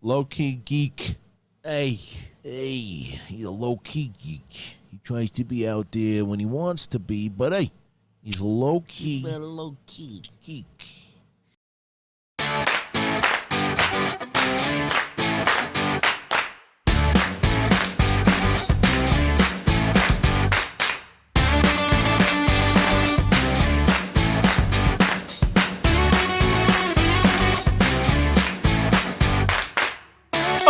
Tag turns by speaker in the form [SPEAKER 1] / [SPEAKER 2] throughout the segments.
[SPEAKER 1] Low-key geek. Hey, he's a low-key geek. He tries to be out there when he wants to be, but hey, he's a low-key geek.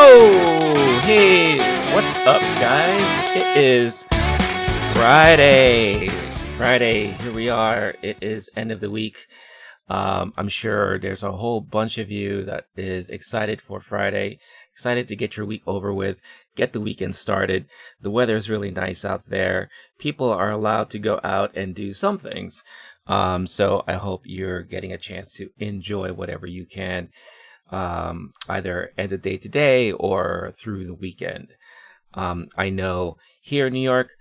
[SPEAKER 2] Oh, hey, what's up, guys? It is Friday. Here we are. It is end of the week. I'm sure there's a whole bunch of you that is excited for Friday, excited to get your week over with, get the weekend started. The weather is really nice out there. People are allowed to go out and do some things. So I hope you're getting a chance to enjoy whatever you can. Either end of day today or through the weekend. I know here in New York,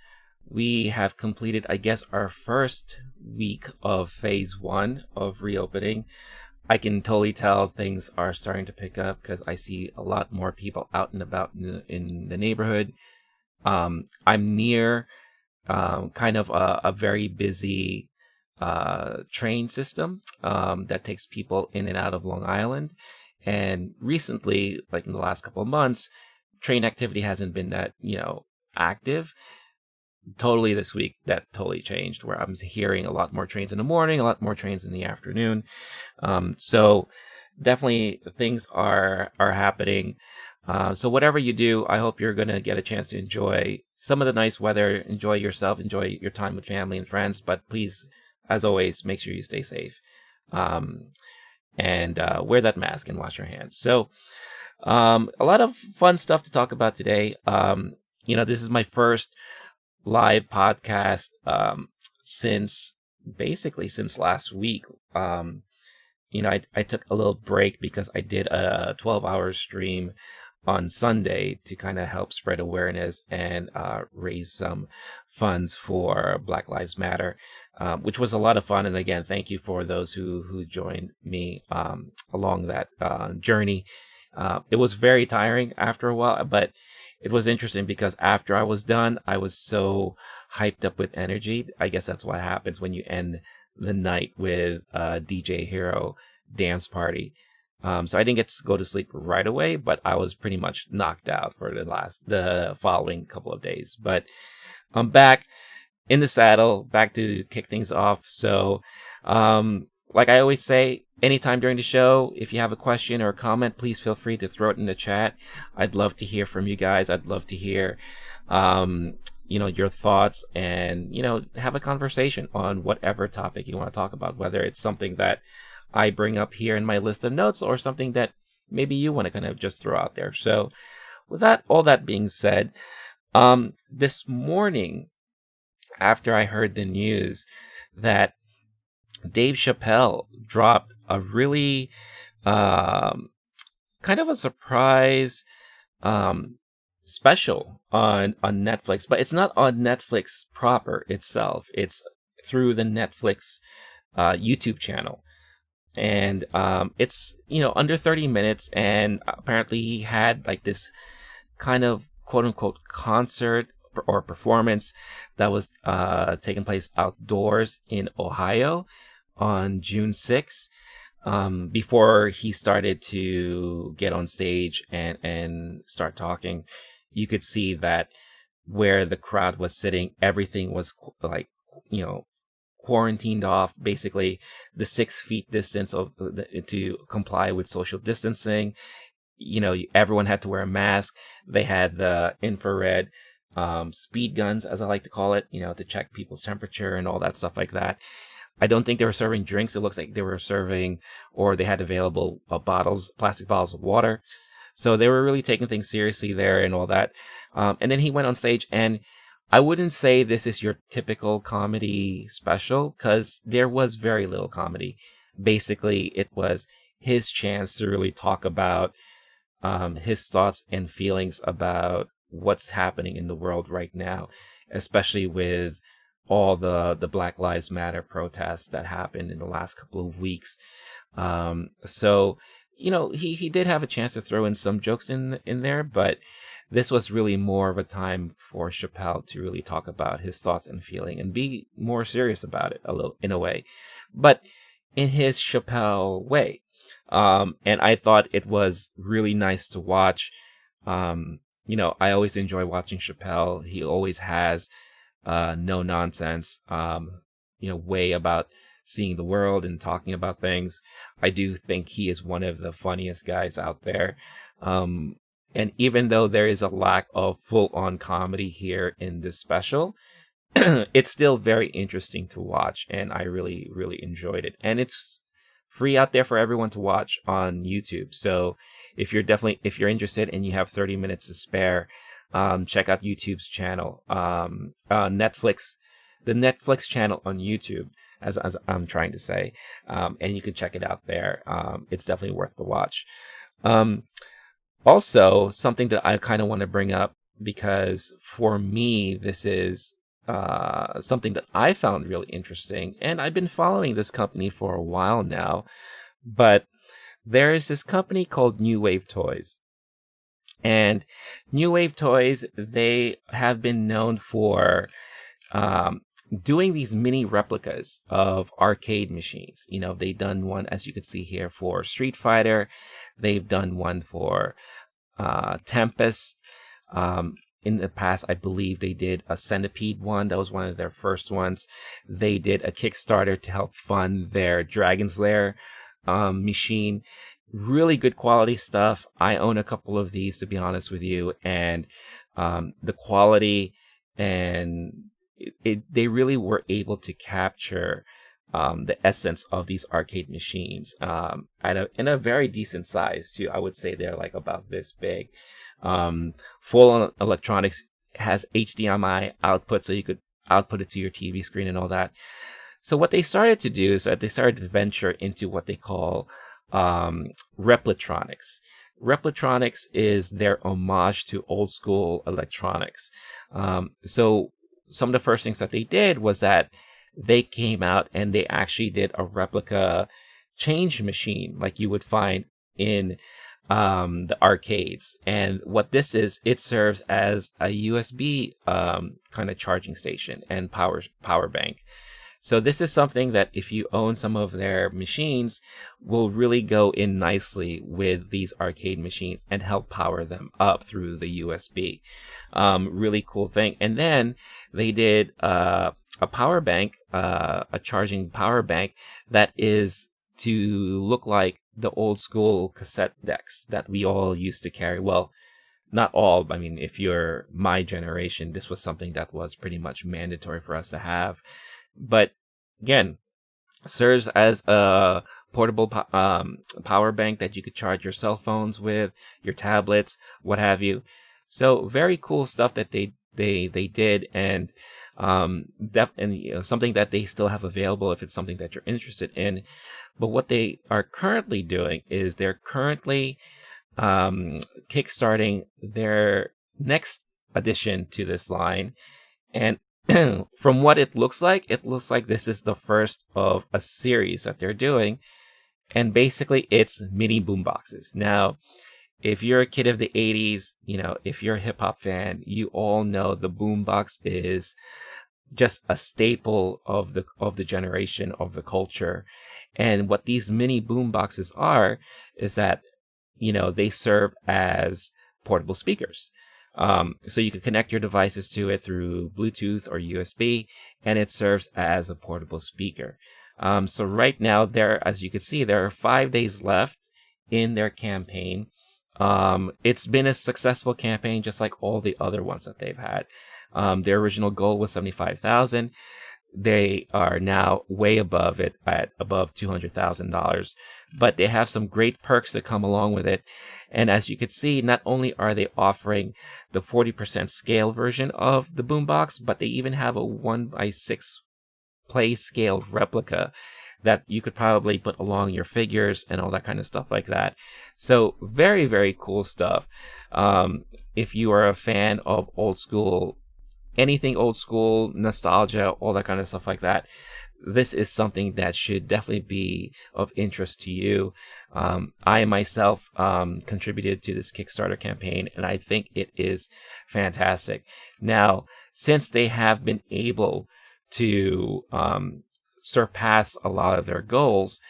[SPEAKER 2] we have completed, I guess, our first week of phase 1 of reopening. I can totally tell things are starting to pick up because I see a lot more people out and about in the neighborhood. I'm near kind of a very busy train system that takes people in and out of Long Island. And recently, like in the last couple of months, train activity hasn't been that, active. Totally this week, that totally changed, where I'm hearing a lot more trains in the morning, a lot more trains in the afternoon. So definitely things are happening. So whatever you do, I hope you're going to get a chance to enjoy some of the nice weather, enjoy yourself, enjoy your time with family and friends. But please, as always, make sure you stay safe. And wear that mask and wash your hands. So a lot of fun stuff to talk about today. This is my first live podcast since last week. I took a little break because I did a 12-hour stream on Sunday to kind of help spread awareness and raise some funds for Black Lives Matter, which was a lot of fun. And again, thank you for those who joined me along that journey. It was very tiring after a while, but it was interesting because after I was done, I was so hyped up with energy. I guess that's what happens when you end the night with a DJ Hero dance party. So I didn't get to go to sleep right away, but I was pretty much knocked out for the following couple of days. But I'm back in the saddle, back to kick things off. So, like I always say, anytime during the show, if you have a question or a comment, please feel free to throw it in the chat. I'd love to hear from you guys. I'd love to hear, your thoughts and, have a conversation on whatever topic you want to talk about, whether it's something that I bring up here in my list of notes or something that maybe you want to kind of just throw out there. So with all that being said, this morning, after I heard the news that Dave Chappelle dropped a really kind of a surprise special on Netflix, but it's not on Netflix proper itself. It's through the Netflix YouTube channel. And it's under 30 minutes, and apparently he had like this kind of quote unquote concert or performance that was taking place outdoors in Ohio on June 6th, before he started to get on stage and start talking. You could see that where the crowd was sitting, everything was like quarantined off, basically the 6 feet distance to comply with social distancing. Everyone had to wear a mask. They had the infrared speed guns, as I like to call it, to check people's temperature and all that stuff like that. I don't think they were serving drinks. It looks like they were serving, or they had available plastic bottles of water. So they were really taking things seriously there and all that. And then he went on stage, and I wouldn't say this is your typical comedy special, because there was very little comedy. Basically, it was his chance to really talk about his thoughts and feelings about what's happening in the world right now, especially with all the Black Lives Matter protests that happened in the last couple of weeks. So he did have a chance to throw in some jokes in there, but this was really more of a time for Chappelle to really talk about his thoughts and feeling and be more serious about it a little, in a way, but in his Chappelle way. And I thought it was really nice to watch. I always enjoy watching Chappelle. He always has no nonsense, way about seeing the world and talking about things. I do think he is one of the funniest guys out there. And even though there is a lack of full-on comedy here in this special, it's still very interesting to watch, and I really, really enjoyed it. And it's free out there for everyone to watch on YouTube. So if you're interested and you have 30 minutes to spare, check out YouTube's channel, Netflix, the Netflix channel on YouTube, as I'm trying to say, and you can check it out there. It's definitely worth the watch. Also, something that I kind of want to bring up, because for me, this is something that I found really interesting, and I've been following this company for a while now, but there is this company called New Wave Toys. And New Wave Toys, they have been known for doing these mini replicas of arcade machines. They've done one, as you can see here, for Street Fighter. They've done one for Tempest. In the past, I believe they did a Centipede one. That was one of their first ones. They did a Kickstarter to help fund their Dragon's Lair machine. Really good quality stuff. I own a couple of these, to be honest with you, and the quality and they really were able to capture the essence of these arcade machines in a very decent size too. I would say they're like about this big. Full electronics, has HDMI output, so you could output it to your TV screen and all that. So what they started to do is that they started to venture into what they call Replitronics. Replitronics is their homage to old school electronics. So some of the first things that they did was that they came out and they actually did a replica change machine like you would find in the arcades. And what this is, it serves as a USB kind of charging station and power bank. So this is something that if you own some of their machines will really go in nicely with these arcade machines and help power them up through the USB. Really cool thing. And then they did a power bank, a charging power bank that is to look like the old school cassette decks that we all used to carry. Well, not all. I mean, if you're my generation, this was something that was pretty much mandatory for us to have. But again, serves as a portable power bank that you could charge your cell phones with, your tablets, what have you. So very cool stuff that they did, and something that they still have available if it's something that you're interested in. But what they are currently doing is they're currently kickstarting their next addition to this line. And from what it looks like this is the first of a series that they're doing. And basically it's mini boomboxes. Now, if you're a kid of the 80s, if you're a hip hop fan, you all know the boombox is just a staple of the generation, of the culture. And what these mini boomboxes are is that, they serve as portable speakers. So you can connect your devices to it through Bluetooth or USB, and it serves as a portable speaker. So right now, as you can see, there are 5 days left in their campaign. It's been a successful campaign, just like all the other ones that they've had. Their original goal was $75,000. They are now way above it, at above $200,000. But they have some great perks that come along with it. And as you can see, not only are they offering the 40% scale version of the boombox, but they even have a 1x6 play scaled replica that you could probably put along your figures and all that kind of stuff like that. So very, very cool stuff. If you are a fan of old school, anything old school, nostalgia, all that kind of stuff like that, this is something that should definitely be of interest to you. I myself contributed to this Kickstarter campaign, and I think it is fantastic. Now, since they have been able to surpass a lot of their goals,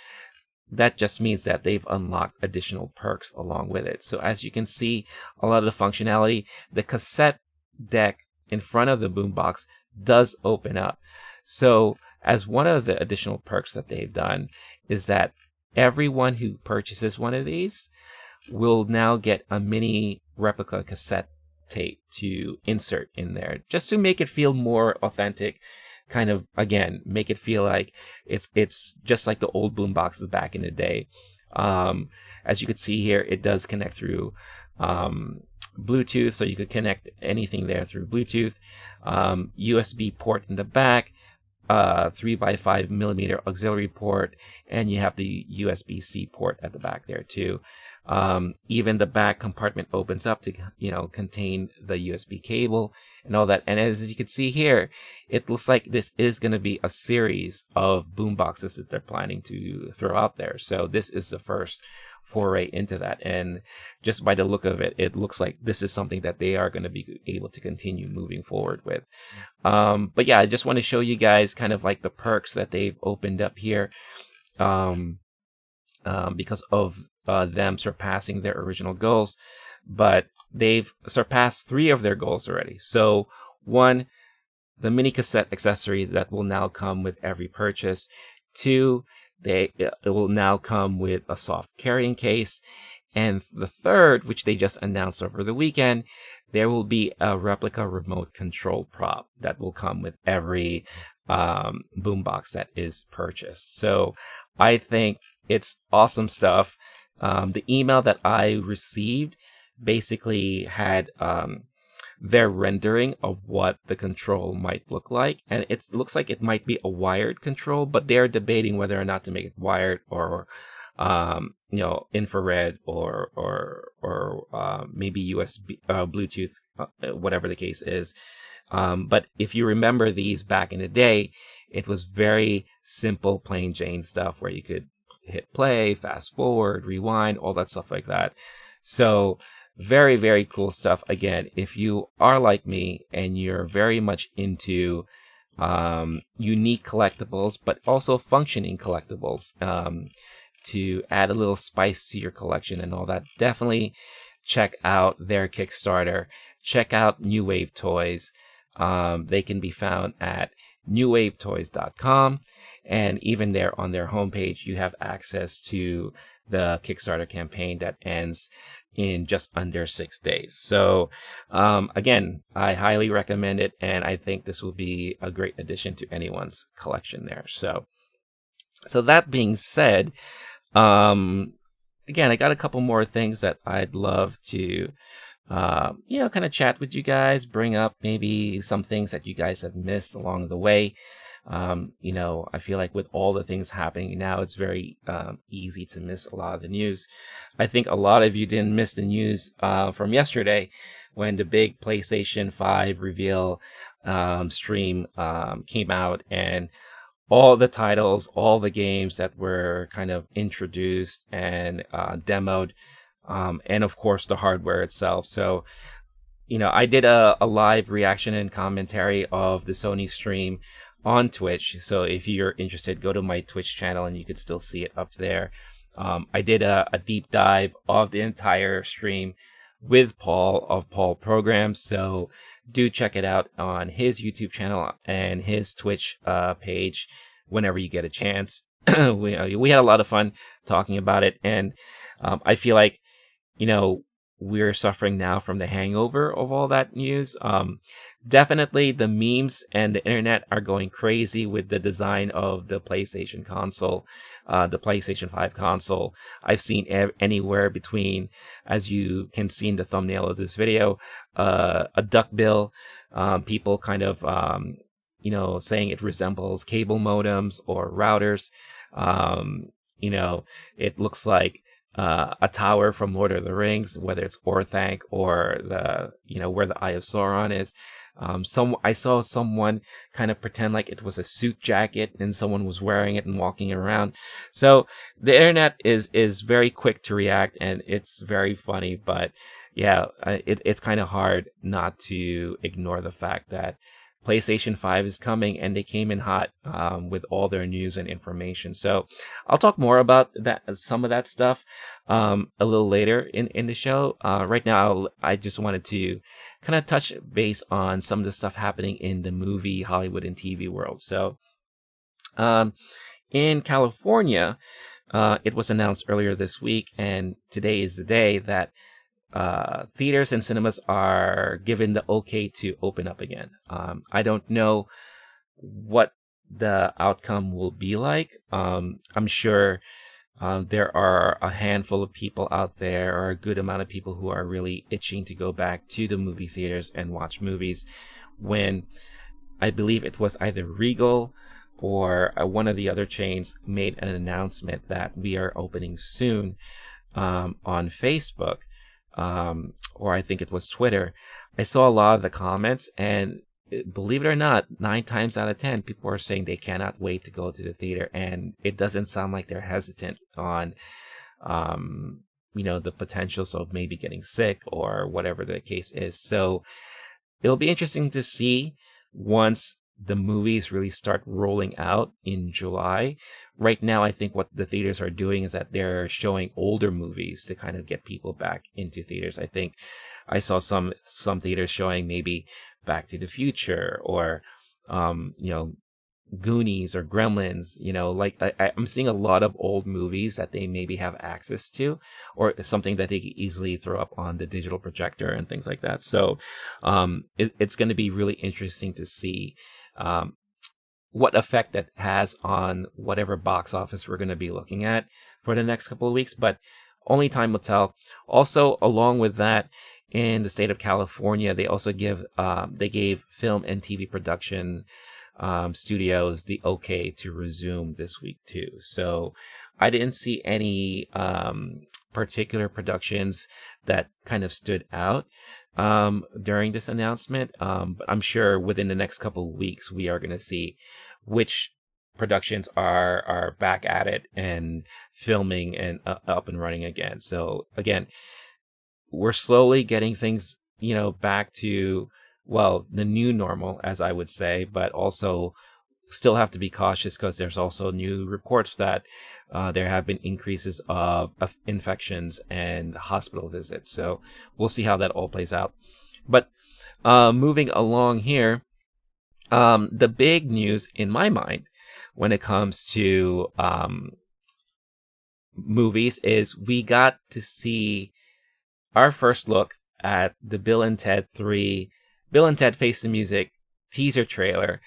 [SPEAKER 2] that just means that they've unlocked additional perks along with it. So as you can see, a lot of the functionality, the cassette deck in front of the boombox does open up. So as one of the additional perks that they've done is that everyone who purchases one of these will now get a mini replica cassette tape to insert in there, just to make it feel more authentic. Kind of, again, make it feel like it's just like the old boom boxes back in the day. As you can see here, it does connect through Bluetooth, so you could connect anything there through Bluetooth. USB port in the back, 3x5mm auxiliary port, and you have the USB-C port at the back there too. Even the back compartment opens up to, contain the USB cable and all that. And as you can see here, it looks like this is going to be a series of boom boxes that they're planning to throw out there. So this is the first foray into that, and just by the look of it, it looks like this is something that they are going to be able to continue moving forward with. But yeah, I just want to show you guys kind of like the perks that they've opened up here, because of them surpassing their original goals. But they've surpassed 3 of their goals already. So 1, the mini cassette accessory that will now come with every purchase. 2, it will now come with a soft carrying case. And the 3rd, which they just announced over the weekend, there will be a replica remote control prop that will come with every boombox that is purchased. So I think it's awesome stuff. The email that I received basically had their rendering of what the control might look like, and it looks like it might be a wired control, but they're debating whether or not to make it wired or infrared or maybe USB, Bluetooth, whatever the case is. But if you remember these back in the day, it was very simple, plain Jane stuff where you could hit play, fast forward, rewind, all that stuff like that. So very, very cool stuff. Again, if you are like me and you're very much into unique collectibles, but also functioning collectibles, to add a little spice to your collection and all that, definitely check out their Kickstarter. Check out New Wave Toys. They can be found at newwavetoys.com, and even there on their homepage, you have access to the Kickstarter campaign that ends in just under 6 days. So again, I highly recommend it, and I think this will be a great addition to anyone's collection there. So that being said, again, I got a couple more things that I'd love to kind of chat with you guys, bring up maybe some things that you guys have missed along the way. I feel like with all the things happening now, it's very easy to miss a lot of the news. I think a lot of you didn't miss the news from yesterday when the big PlayStation 5 reveal stream came out, and all the titles, all the games that were kind of introduced and demoed, and of course the hardware itself. So, I did a live reaction and commentary of the Sony stream on Twitch. So if you're interested, go to my Twitch channel and you could still see it up there. I did a deep dive of the entire stream with Paul of Paul Programs. So do check it out on his YouTube channel and his Twitch page whenever you get a chance. We had a lot of fun talking about it. And I feel like, we're suffering now from the hangover of all that news. Definitely the memes and the internet are going crazy with the design of the PlayStation console, the PlayStation 5 console. I've seen anywhere between, as you can see in the thumbnail of this video, a duckbill, people kind of, saying it resembles cable modems or routers. It looks like a tower from Lord of the Rings, whether it's Orthanc or the where the Eye of Sauron is. I saw someone kind of pretend like it was a suit jacket and someone was wearing it and walking around. So the internet is very quick to react, and it's very funny. But yeah, it's kind of hard not to ignore the fact that PlayStation 5 is coming, and they came in hot with all their news and information. So I'll talk more about that, some of that stuff, a little later in the show. Right now, I just wanted to kind of touch base on some of the stuff happening in the movie, Hollywood, and TV world. So in California, it was announced earlier this week, and today is the day that theaters and cinemas are given the okay to open up again. I don't know what the outcome will be like. I'm sure there are a handful of people out there, or a good amount of people, who are really itching to go back to the movie theaters and watch movies, when I believe it was either Regal or one of the other chains made an announcement that we are opening soon on Facebook. Or I think it was Twitter. I saw a lot of the comments, and believe it or not, 9 times out of 10, people are saying they cannot wait to go to the theater, and it doesn't sound like they're hesitant on, the potentials of maybe getting sick or whatever the case is. So it'll be interesting to see once the movies really start rolling out in July. Right now, I think what the theaters are doing is that they're showing older movies to kind of get people back into theaters. I think I saw some theaters showing maybe Back to the Future, or Goonies or Gremlins. I'm seeing a lot of old movies that they maybe have access to, or something that they can easily throw up on the digital projector and things like that. So it's going to be really interesting to see what effect that has on whatever box office we're going to be looking at for the next couple of weeks, but only time will tell. Also, along with that, in the state of California, they also gave film and TV production studios the okay to resume this week too. So I didn't see any particular productions that kind of stood out during this announcement, but I'm sure within the next couple of weeks we are going to see which productions are back at it and filming and up and running again. So again, we're slowly getting things back to, well, the new normal, as I would say, but also still have to be cautious, because there's also new reports that there have been increases of infections and hospital visits. So we'll see how that all plays out. But moving along here, the big news in my mind when it comes to movies is we got to see our first look at the Bill and Ted Face the Music teaser trailer,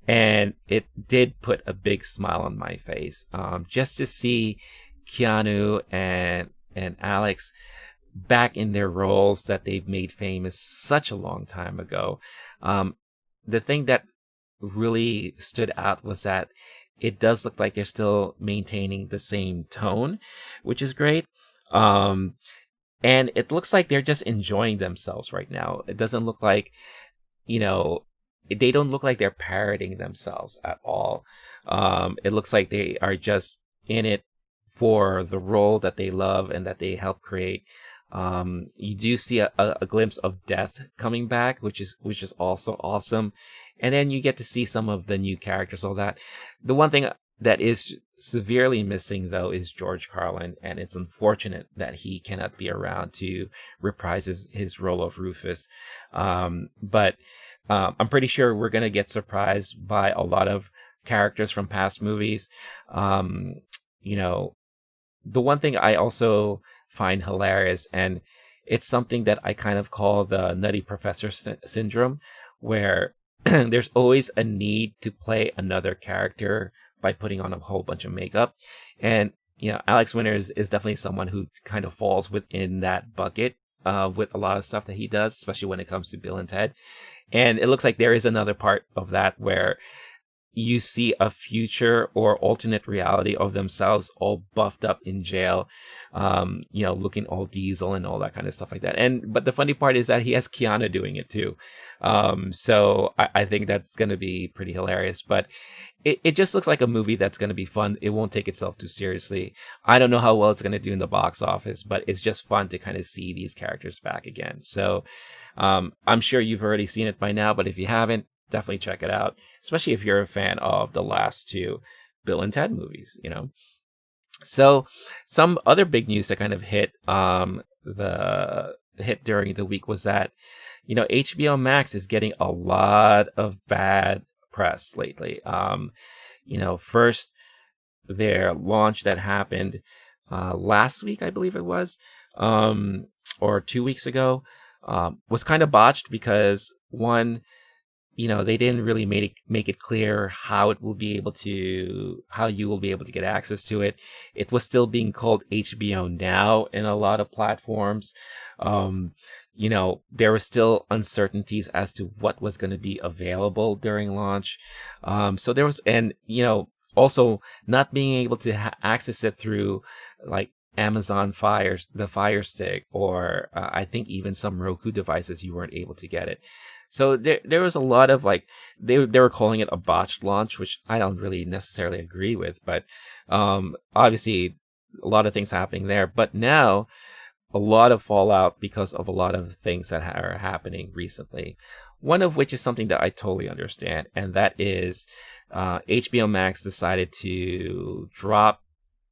[SPEAKER 2] and it did put a big smile on my face. Just to see Keanu and Alex back in their roles that they've made famous such a long time ago. The thing that really stood out was that it does look like they're still maintaining the same tone, which is great. And it looks like they're just enjoying themselves right now. It doesn't look like, they don't look like they're parroting themselves at all. It looks like they are just in it for the role that they love and that they help create. You do see a glimpse of Death coming back, which is also awesome. And then you get to see some of the new characters, all that. The one thing that is severely missing, though, is George Carlin, and it's unfortunate that he cannot be around to reprise his role of Rufus. But I'm pretty sure we're going to get surprised by a lot of characters from past movies. The one thing I also find hilarious, and it's something that I kind of call the Nutty Professor syndrome, where there's always a need to play another character by putting on a whole bunch of makeup. And, Alex Winter is definitely someone who kind of falls within that bucket with a lot of stuff that he does, especially when it comes to Bill and Ted. And it looks like there is another part of that where, you see a future or alternate reality of themselves all buffed up in jail, looking all diesel and all that kind of stuff like that. But the funny part is that he has Keanu doing it too. So I think that's going to be pretty hilarious, but it just looks like a movie that's going to be fun. It won't take itself too seriously. I don't know how well it's going to do in the box office, but it's just fun to kind of see these characters back again. So I'm sure you've already seen it by now, but if you haven't, definitely check it out, especially if you're a fan of the last two Bill and Ted movies, So some other big news that kind of hit during the week was that, HBO Max is getting a lot of bad press lately. First, their launch that happened last week, I believe it was, or 2 weeks ago, was kind of botched because, one, they didn't really make it clear how you will be able to get access to it. It was still being called HBO Now in a lot of platforms. There were still uncertainties as to what was going to be available during launch. So there was, also not being able to access it through like Amazon the Fire Stick, or I think even some Roku devices, you weren't able to get it. So there was a lot of they were calling it a botched launch, which I don't really necessarily agree with, but obviously a lot of things happening there. But now a lot of fallout because of a lot of things that are happening recently. One of which is something that I totally understand, and that is HBO Max decided to drop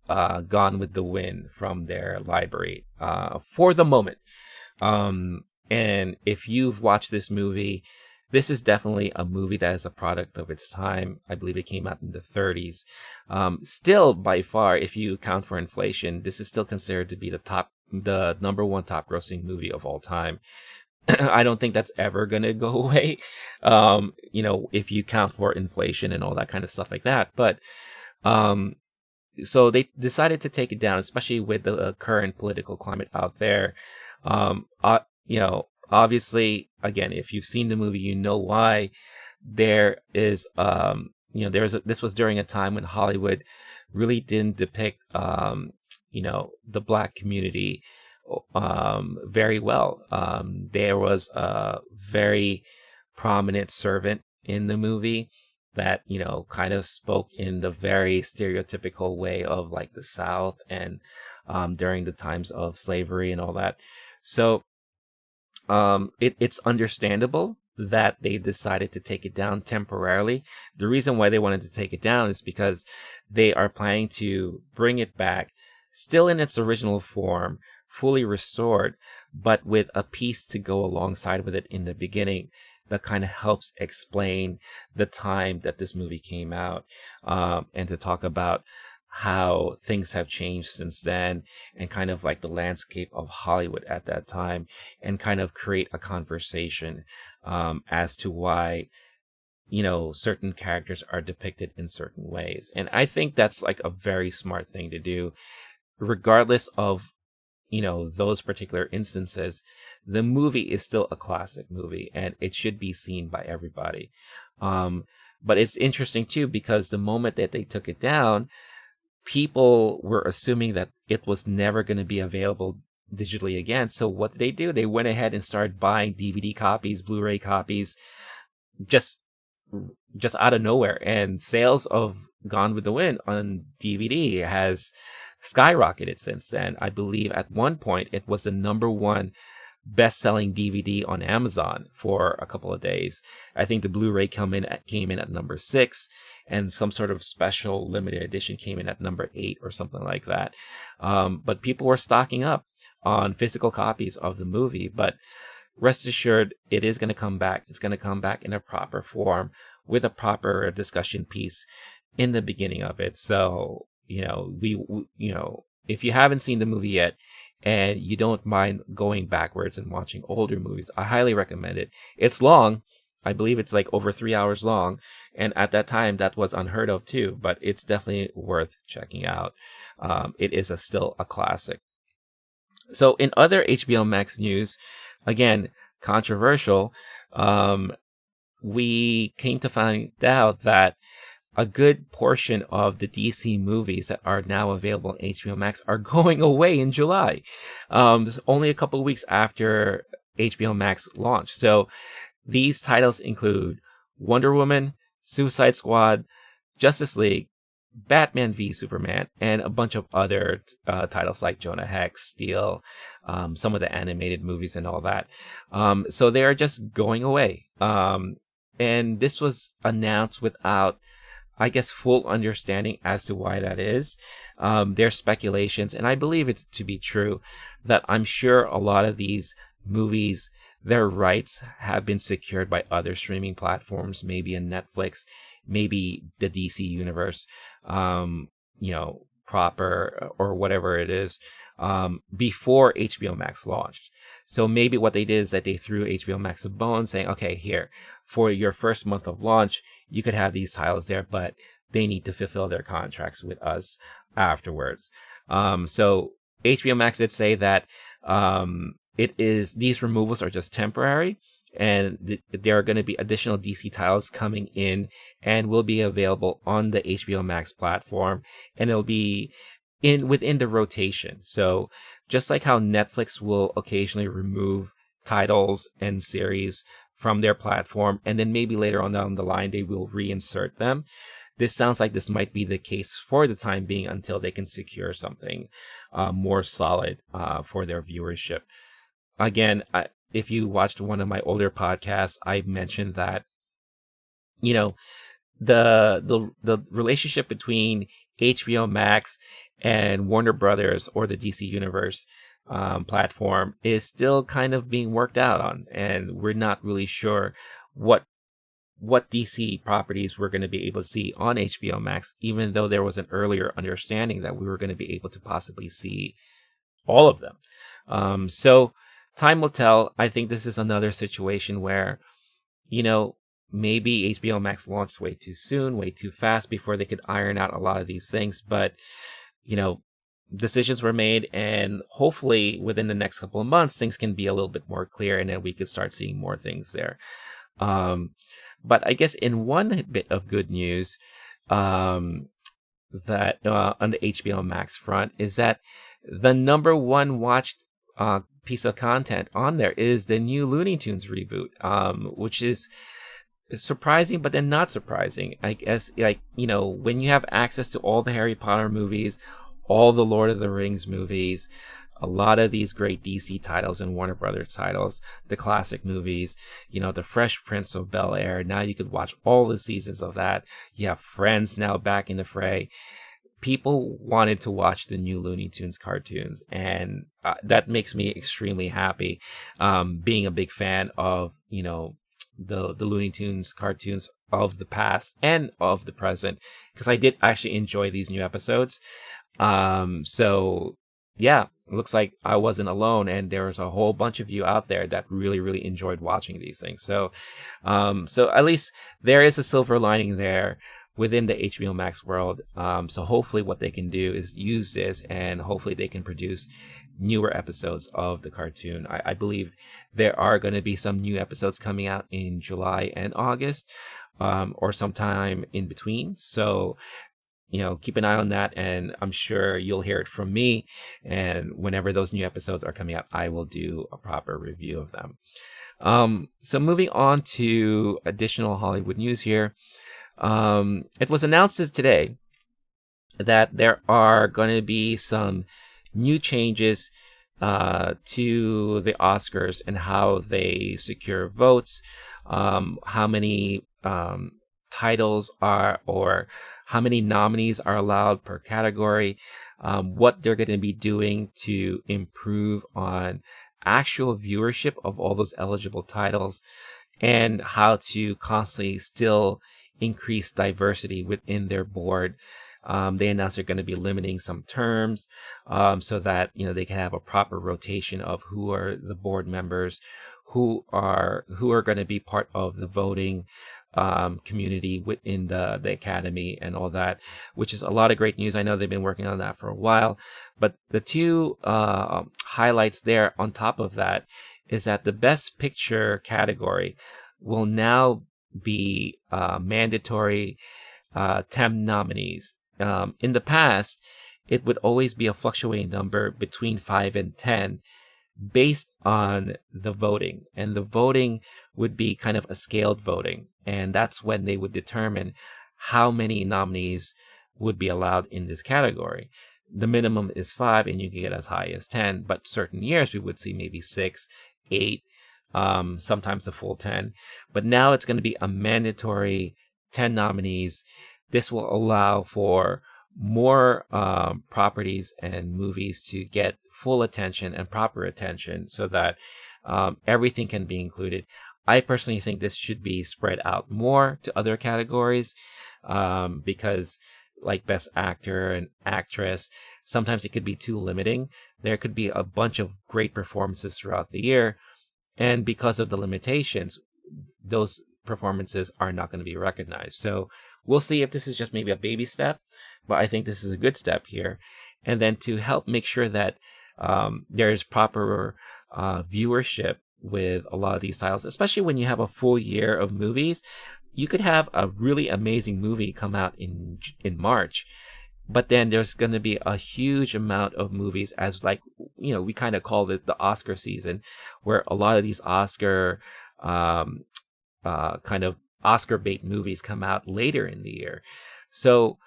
[SPEAKER 2] Gone with the Wind from their library for the moment. And if you've watched this movie, this is definitely a movie that is a product of its time. I believe it came out in the 30s. Still, by far, if you account for inflation, this is still considered to be the number one top grossing movie of all time. I don't think that's ever going to go away, if you count for inflation and all that kind of stuff like that. But so they decided to take it down, especially with the current political climate out there. Obviously, again, if you've seen the movie, you know why. There is, this was during a time when Hollywood really didn't depict, the Black community very well. There was a very prominent servant in the movie that, kind of spoke in the very stereotypical way of like the South and during the times of slavery and all that. So it's understandable that they decided to take it down temporarily. The reason why they wanted to take it down is because they are planning to bring it back still in its original form, fully restored, but with a piece to go alongside with it in the beginning that kind of helps explain the time that this movie came out, and to talk about how things have changed since then, and kind of like the landscape of Hollywood at that time, and kind of create a conversation as to why certain characters are depicted in certain ways. And I think that's like a very smart thing to do, regardless of those particular instances. The movie is still a classic movie, and it should be seen by everybody. But it's interesting too, because the moment that they took it down, people were assuming that it was never going to be available digitally again. So what did they do? They went ahead and started buying DVD copies, Blu-ray copies, just out of nowhere. And sales of Gone with the Wind on DVD has skyrocketed since then. I believe at one point it was the number one best-selling DVD on Amazon for a couple of days. I think the Blu-ray came in at number 6, and some sort of special limited edition came in at number 8 or something like that. But people were stocking up on physical copies of the movie. But rest assured, it is going to come back. It's going to come back in a proper form with a proper discussion piece in the beginning of it. So, if you haven't seen the movie yet, and you don't mind going backwards and watching older movies, I highly recommend it. It's long. I believe it's like over 3 hours long. And at that time, that was unheard of too. But it's definitely worth checking out. It is still a classic. So in other HBO Max news, again, controversial, we came to find out that a good portion of the DC movies that are now available on HBO Max are going away in July. It's only a couple of weeks after HBO Max launch. So these titles include Wonder Woman, Suicide Squad, Justice League, Batman v Superman, and a bunch of other titles like Jonah Hex, Steel, some of the animated movies and all that. So they are just going away. And this was announced without, I guess, full understanding as to why that is. There's speculations, and I believe it's to be true, that I'm sure a lot of these movies, their rights have been secured by other streaming platforms, maybe in Netflix, maybe the DC universe, proper or whatever it is, before HBO Max launched. So maybe what they did is that they threw HBO Max a bone saying, okay, here, for your first month of launch, you could have these titles there, but they need to fulfill their contracts with us afterwards. So HBO Max did say that these removals are just temporary, and there are going to be additional DC titles coming in and will be available on the HBO Max platform, and it'll be within the rotation. So just like how Netflix will occasionally remove titles and series from their platform, and then maybe later on down the line they will reinsert them, this sounds like this might be the case for the time being until they can secure something more solid for their viewership. Again, if you watched one of my older podcasts, I mentioned that, the relationship between HBO Max and Warner Brothers, or the DC Universe platform, is still kind of being worked out on, and we're not really sure what DC properties we're going to be able to see on HBO Max, even though there was an earlier understanding that we were going to be able to possibly see all of them. So time will tell. I think this is another situation where, maybe HBO Max launched way too soon, way too fast before they could iron out a lot of these things. But, decisions were made, and hopefully within the next couple of months, things can be a little bit more clear, and then we could start seeing more things there. But I guess in one bit of good news, that on the HBO Max front, is that the number one watched piece of content on there is the new Looney Tunes reboot, which is surprising, but then not surprising. I guess, when you have access to all the Harry Potter movies, all the Lord of the Rings movies, a lot of these great DC titles and Warner Brothers titles, the classic movies, the Fresh Prince of Bel-Air, now you could watch all the seasons of that. You have Friends now back in the fray. People wanted to watch the new Looney Tunes cartoons, and that makes me extremely happy, being a big fan of, the Looney Tunes cartoons of the past and of the present, because I did actually enjoy these new episodes. So yeah, it looks like I wasn't alone, and there was a whole bunch of you out there that really, really enjoyed watching these things. So at least there is a silver lining there within the HBO Max world. So hopefully what they can do is use this, and hopefully they can produce newer episodes of the cartoon. I believe there are going to be some new episodes coming out in July and August, or sometime in between. So, keep an eye on that, and I'm sure you'll hear it from me. And whenever those new episodes are coming out, I will do a proper review of them. So moving on to additional Hollywood news here. It was announced today that there are going to be some new changes to the Oscars and how they secure votes, how many titles are, or how many nominees are allowed per category, what they're going to be doing to improve on actual viewership of all those eligible titles, and how to constantly still increase diversity within their board. They announced they're going to be limiting some terms, so that they can have a proper rotation of who are the board members, who are going to be part of the voting community within the academy and all that, which is a lot of great news. I know they've been working on that for a while, but the two highlights there on top of that is that the Best Picture category will now be mandatory 10 nominees. In the past, it would always be a fluctuating number between 5 and 10 based on the voting. And the voting would be kind of a scaled voting. And that's when they would determine how many nominees would be allowed in this category. The minimum is 5, and you can get as high as 10. But certain years, we would see maybe 6, 8, sometimes the full 10. But now it's going to be a mandatory 10 nominees. This will allow for more properties and movies to get full attention and proper attention so that everything can be included. I personally think this should be spread out more to other categories because like Best Actor and Actress, sometimes it could be too limiting. There could be a bunch of great performances throughout the year, and because of the limitations, those performances are not going to be recognized. So we'll see if this is just maybe a baby step, but I think this is a good step here. And then to help make sure that there's proper viewership with a lot of these titles, especially when you have a full year of movies. You could have a really amazing movie come out in March, but then there's going to be a huge amount of movies, as like, we kind of call it the Oscar season, where a lot of these Oscar kind of Oscar bait movies come out later in the year. So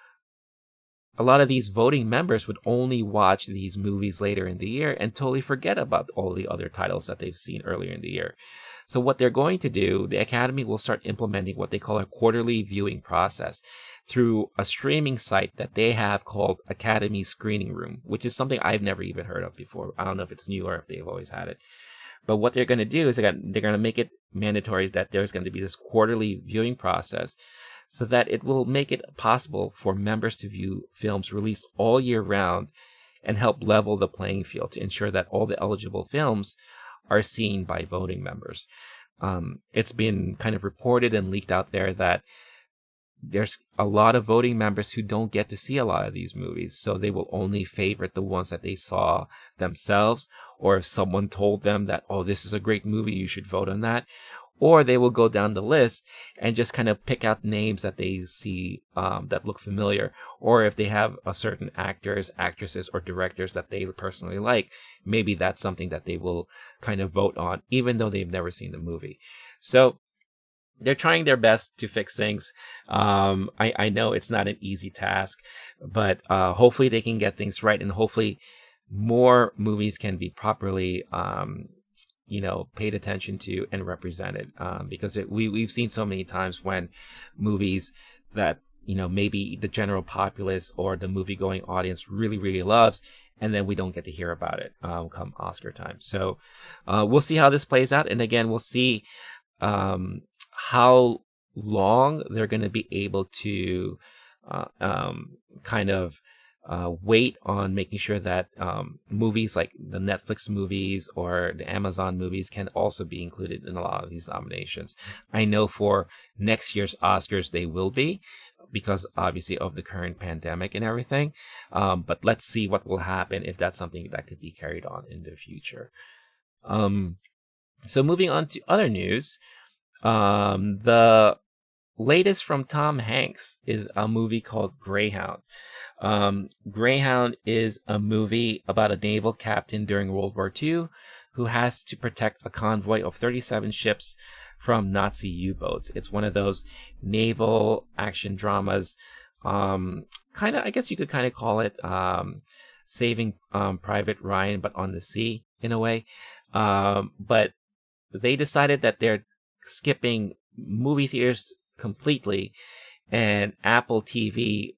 [SPEAKER 2] a lot of these voting members would only watch these movies later in the year and totally forget about all the other titles that they've seen earlier in the year. So what they're going to do, the Academy will start implementing what they call a quarterly viewing process through a streaming site that they have called Academy Screening Room, which is something I've never even heard of before. I don't know if it's new or if they've always had it. But what they're going to do is they're going to make it mandatory that there's going to be this quarterly viewing process so that it will make it possible for members to view films released all year round and help level the playing field to ensure that all the eligible films are seen by voting members. It's been kind of reported and leaked out there that there's a lot of voting members who don't get to see a lot of these movies, so they will only favorite the ones that they saw themselves, or if someone told them that, oh, this is a great movie, you should vote on that. Or they will go down the list and just kind of pick out names that they see that look familiar. Or if they have a certain actors, actresses, or directors that they personally like, maybe that's something that they will kind of vote on, even though they've never seen the movie. So they're trying their best to fix things. I know it's not an easy task, but hopefully they can get things right, and hopefully more movies can be properly paid attention to and represented, because we've seen so many times when movies that maybe the general populace or the movie going audience really, really loves, and then we don't get to hear about it come Oscar time. So we'll see how this plays out, and again, we'll see how long they're going to be able to wait on making sure that movies like the Netflix movies or the Amazon movies can also be included in a lot of these nominations. I know for next year's Oscars they will be, because obviously of the current pandemic and everything. But let's see what will happen if that's something that could be carried on in the future. So moving on to other news, the latest from Tom Hanks is a movie called Greyhound. Greyhound is a movie about a naval captain during World War II who has to protect a convoy of 37 ships from Nazi U-boats. It's one of those naval action dramas. I guess you could kind of call it Saving Private Ryan, but on the sea in a way. But they decided that they're skipping movie theaters completely, and Apple TV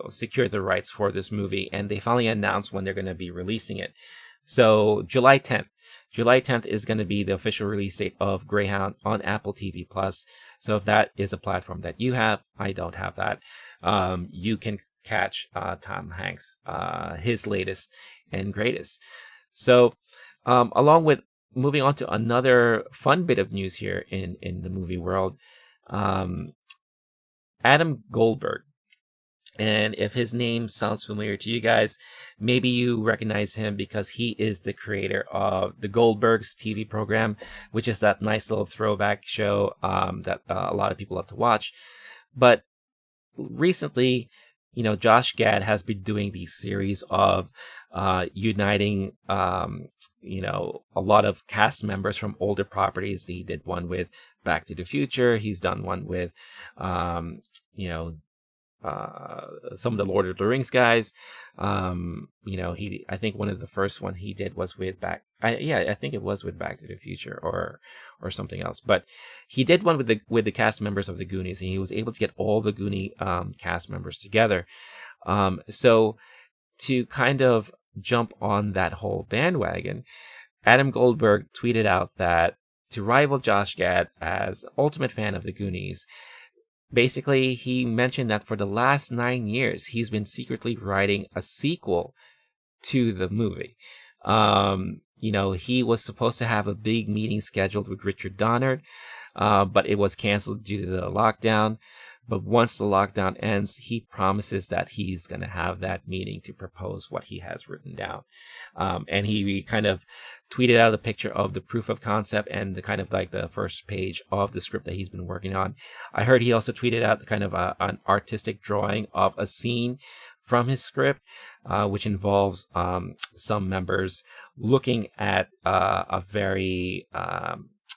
[SPEAKER 2] secured the rights for this movie, and they finally announced when they're going to be releasing it. So July 10th is going to be the official release date of Greyhound on Apple TV Plus. So if that is a platform that you have, I don't have that, you can catch Tom Hanks, his latest and greatest. So along with moving on to another fun bit of news here in the movie world, Adam Goldberg. And if his name sounds familiar to you guys, maybe you recognize him because he is the creator of the Goldbergs TV program, which is that nice little throwback show that a lot of people love to watch. But recently, Josh Gad has been doing these series of uniting, a lot of cast members from older properties. He did one with Back to the Future. He's done one with, some of the Lord of the Rings guys. I think one of the first one he did was with I think it was with Back to the Future or something else. But he did one with the cast members of the Goonies, and he was able to get all the Goonie cast members together. So to kind of jump on that whole bandwagon, Adam Goldberg tweeted out that to rival Josh Gad as ultimate fan of the Goonies, basically, he mentioned that for the last 9 years, he's been secretly writing a sequel to the movie. He was supposed to have a big meeting scheduled with Richard Donner, but it was canceled due to the lockdown. But once the lockdown ends, he promises that he's going to have that meeting to propose what he has written down. And he kind of tweeted out a picture of the proof of concept and the kind of like the first page of the script that he's been working on. I heard he also tweeted out the kind of an artistic drawing of a scene from his script, which involves some members looking at a very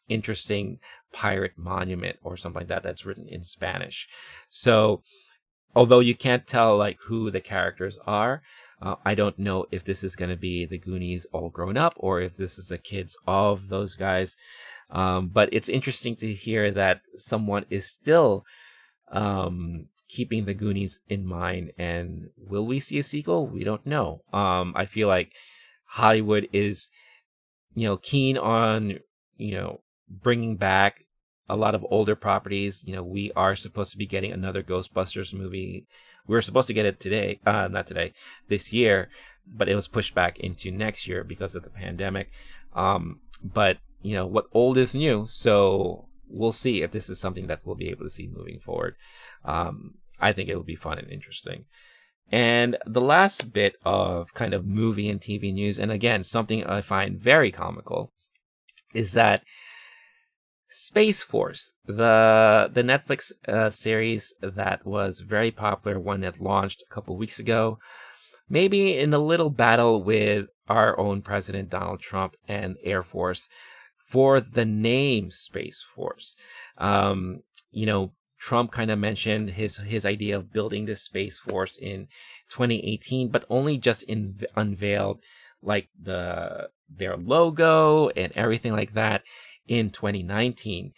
[SPEAKER 2] interesting pirate monument or something like that that's written in Spanish. So although you can't tell like who the characters are, I don't know if this is going to be the Goonies all grown up or if this is the kids of those guys. But it's interesting to hear that someone is still keeping the Goonies in mind. And will we see a sequel? We don't know. I feel like Hollywood is, keen on, bringing back a lot of older properties. We are supposed to be getting another Ghostbusters movie. We were supposed to get it this year, but it was pushed back into next year because of the pandemic. But what old is new, so we'll see if this is something that we'll be able to see moving forward. I think it will be fun and interesting. And the last bit of kind of movie and TV news, and again, something I find very comical, is that Space Force, the Netflix series that was very popular, one that launched a couple weeks ago, maybe in a little battle with our own President Donald Trump and Air Force for the name Space Force. Trump kind of mentioned his idea of building this Space Force in 2018, but only just unveiled like their logo and everything like that in 2019,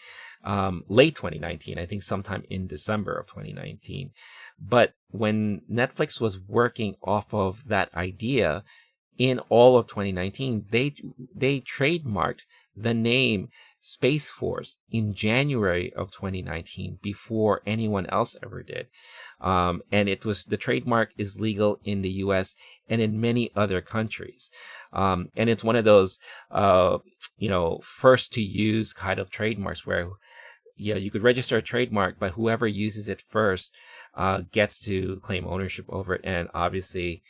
[SPEAKER 2] late 2019, I think sometime in December of 2019. But when Netflix was working off of that idea in all of 2019, they trademarked the name Space Force in January of 2019 before anyone else ever did. And the trademark is legal in the US and in many other countries. And it's one of those, first to use kind of trademarks where, you could register a trademark, but whoever uses it first gets to claim ownership over it. And obviously,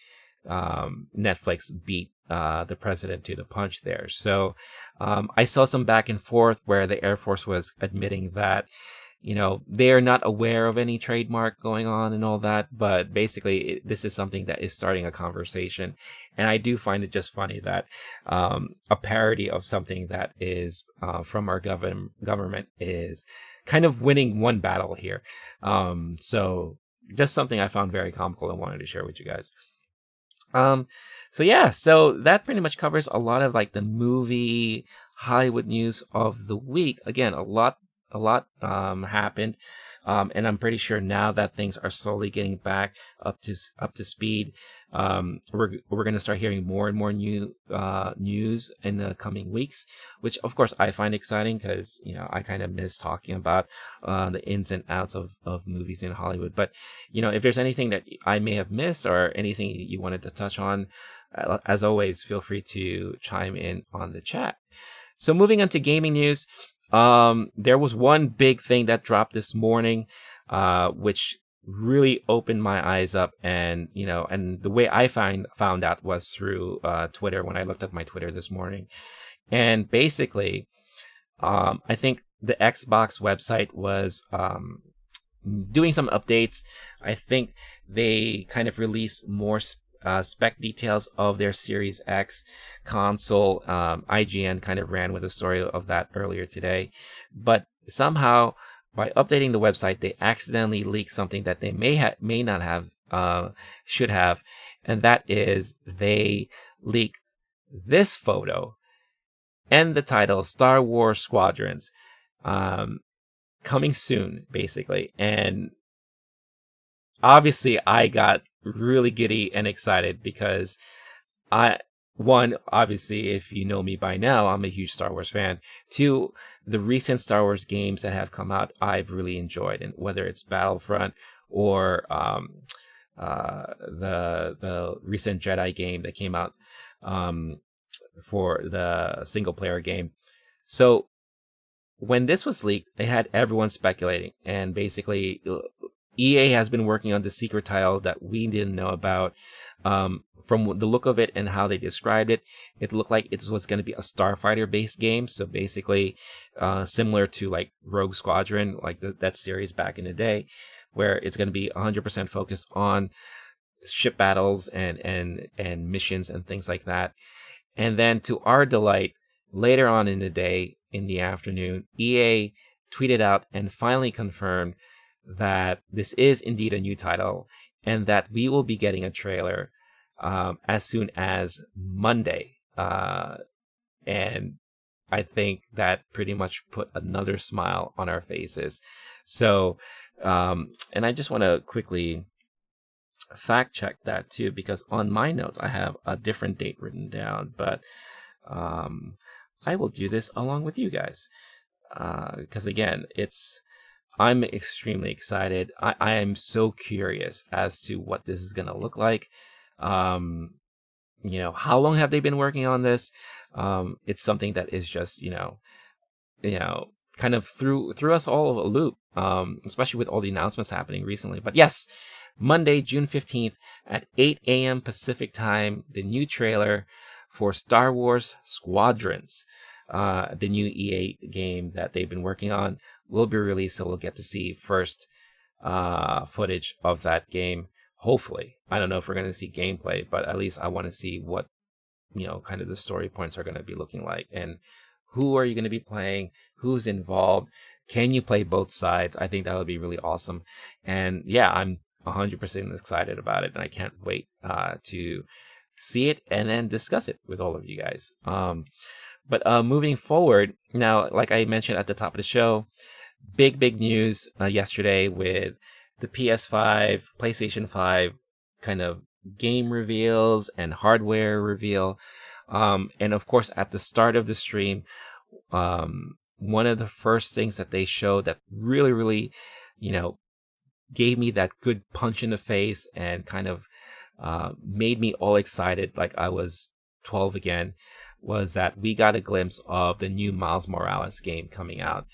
[SPEAKER 2] Netflix beat the president to the punch there. So I saw some back and forth where the Air Force was admitting that, they're not aware of any trademark going on and all that. But basically, this is something that is starting a conversation. And I do find it just funny that a parody of something that is from our government is kind of winning one battle here. So just something I found very comical and wanted to share with you guys. So that pretty much covers a lot of like the movie Hollywood news of the week. Again, a lot happened, and I'm pretty sure now that things are slowly getting back up to speed. We're going to start hearing more and more new news in the coming weeks, which of course I find exciting because I kind of miss talking about the ins and outs of movies in Hollywood. But if there's anything that I may have missed or anything you wanted to touch on, as always, feel free to chime in on the chat. So moving on to gaming news. There was one big thing that dropped this morning, which really opened my eyes up, and and the way I found out was through Twitter when I looked at my Twitter this morning. And basically, I think the Xbox website was doing some updates. I think they kind of released more spec details of their Series X console. IGN kind of ran with the story of that earlier today, but somehow by updating the website, they accidentally leaked something that they may not have, should have, and that is they leaked this photo and the title Star Wars Squadrons, coming soon, basically. And obviously I got really giddy and excited because obviously, if you know me by now, I'm a huge Star Wars fan. Two, the recent Star Wars games that have come out, I've really enjoyed, and whether it's Battlefront or the recent Jedi game that came out for the single player game. So when this was leaked, it had everyone speculating, and basically EA has been working on the secret title that we didn't know about. From the look of it and how they described it, it looked like it was going to be a Starfighter-based game. So basically, similar to like Rogue Squadron, like that series back in the day, where it's going to be 100% focused on ship battles and missions and things like that. And then, to our delight, later on in the day, in the afternoon, EA tweeted out and finally confirmed that this is indeed a new title and that we will be getting a trailer as soon as Monday. And I think that pretty much put another smile on our faces. So, and I just want to quickly fact check that too, because on my notes I have a different date written down, but I will do this along with you guys, because again, I'm extremely excited. I am so curious as to what this is going to look like. How long have they been working on this? It's something that is just, kind of threw us all a loop, especially with all the announcements happening recently. But yes, Monday, June 15th at 8 a.m. Pacific time, the new trailer for Star Wars Squadrons, the new EA game that they've been working on, will be released. So we'll get to see first footage of that game. Hopefully, I don't know if we're going to see gameplay, but at least I want to see what, kind of the story points are going to be looking like, and who are you going to be playing, who's involved, can you play both sides? I think that would be really awesome. And yeah, I'm 100% excited about it, and I can't wait to see it and then discuss it with all of you guys. But moving forward, now, like I mentioned at the top of the show, big news yesterday with the PS5, PlayStation 5 kind of game reveals and hardware reveal. And of course, at the start of the stream, one of the first things that they showed that really, gave me that good punch in the face and kind of made me all excited like I was 12 again, was that we got a glimpse of the new Miles Morales game coming out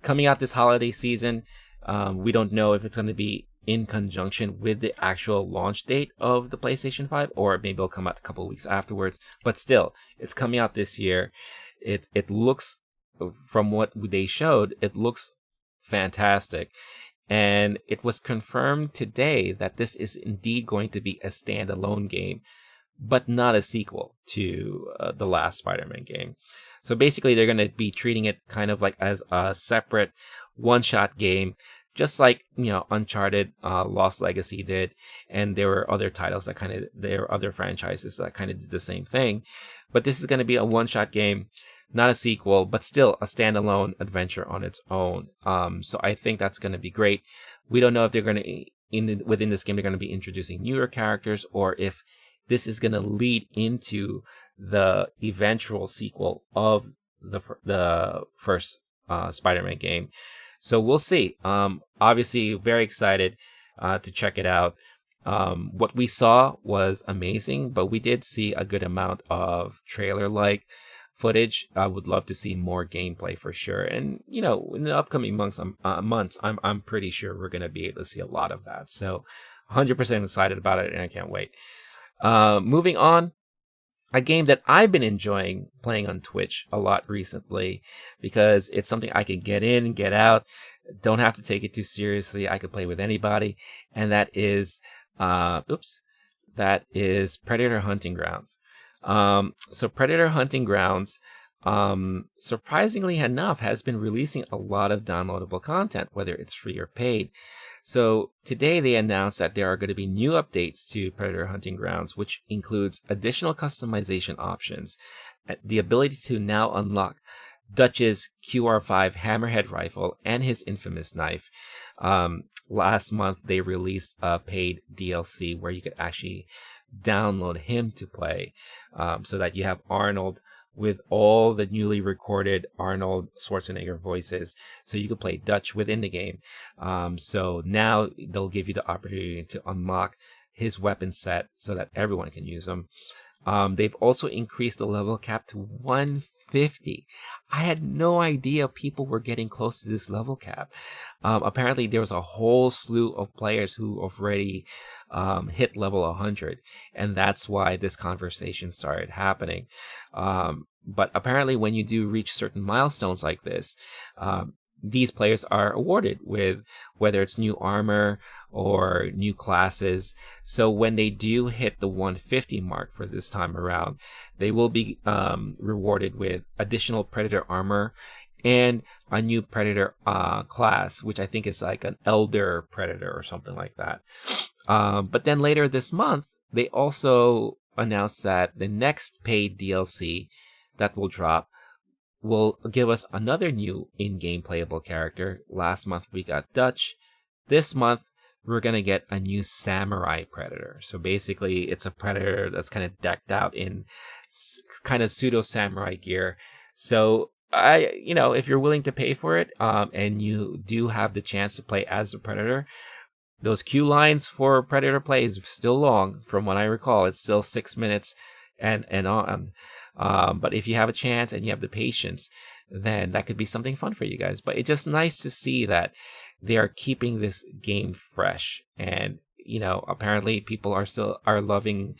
[SPEAKER 2] this holiday season. We don't know if it's going to be in conjunction with the actual launch date of the PlayStation 5, or maybe it'll come out a couple of weeks afterwards. But still, it's coming out this year. It looks, from what they showed, it looks fantastic. And it was confirmed today that this is indeed going to be a standalone game, but not a sequel to the last Spider-Man game. So basically, they're going to be treating it kind of like as a separate one-shot game, just like, Uncharted, Lost Legacy did, and there were other titles there were other franchises that kind of did the same thing. But this is going to be a one-shot game, not a sequel, but still a standalone adventure on its own. So I think that's going to be great. We don't know if they're going to, within this game, they're going to be introducing newer characters, or if this is going to lead into the eventual sequel of the first Spider-Man game. So we'll see. Obviously, very excited to check it out. What we saw was amazing, but we did see a good amount of trailer-like footage. I would love to see more gameplay for sure. And, in the upcoming months, I'm pretty sure we're going to be able to see a lot of that. So 100% excited about it, and I can't wait. Moving on, a game that I've been enjoying playing on Twitch a lot recently, because it's something I can get in, get out, Don't have to take it too seriously. I could play with anybody, and that is Predator Hunting Grounds. So Predator Hunting Grounds, surprisingly enough, has been releasing a lot of downloadable content, whether it's free or paid. So today they announced that there are going to be new updates to Predator Hunting Grounds, which includes additional customization options, the ability to now unlock Dutch's QR5 hammerhead rifle and his infamous knife. Last month they released a paid DLC where you could actually download him to play, so that you have Arnold with all the newly recorded Arnold Schwarzenegger voices, so you can play Dutch within the game. So now they'll give you the opportunity to unlock his weapon set so that everyone can use them. They've also increased the level cap to 150. I had no idea people were getting close to this level cap. Apparently there was a whole slew of players who already hit level 100, and that's why this conversation started happening. But apparently when you do reach certain milestones like this, these players are awarded with whether it's new armor or new classes. So when they do hit the 150 mark for this time around, they will be rewarded with additional Predator armor and a new Predator class, which I think is like an Elder Predator or something like that. But then later this month, they also announced that the next paid DLC that will drop will give us another new in-game playable character. Last month we got Dutch. This month we're going to get a new Samurai Predator. So basically it's a Predator that's kind of decked out in kind of pseudo samurai gear. So if you're willing to pay for it, and you do have the chance to play as the Predator, those queue lines for Predator play is still long. From what I recall, it's still 6 minutes and on. But if you have a chance and you have the patience, then that could be something fun for you guys. But it's just nice to see that they are keeping this game fresh. And, apparently people are loving,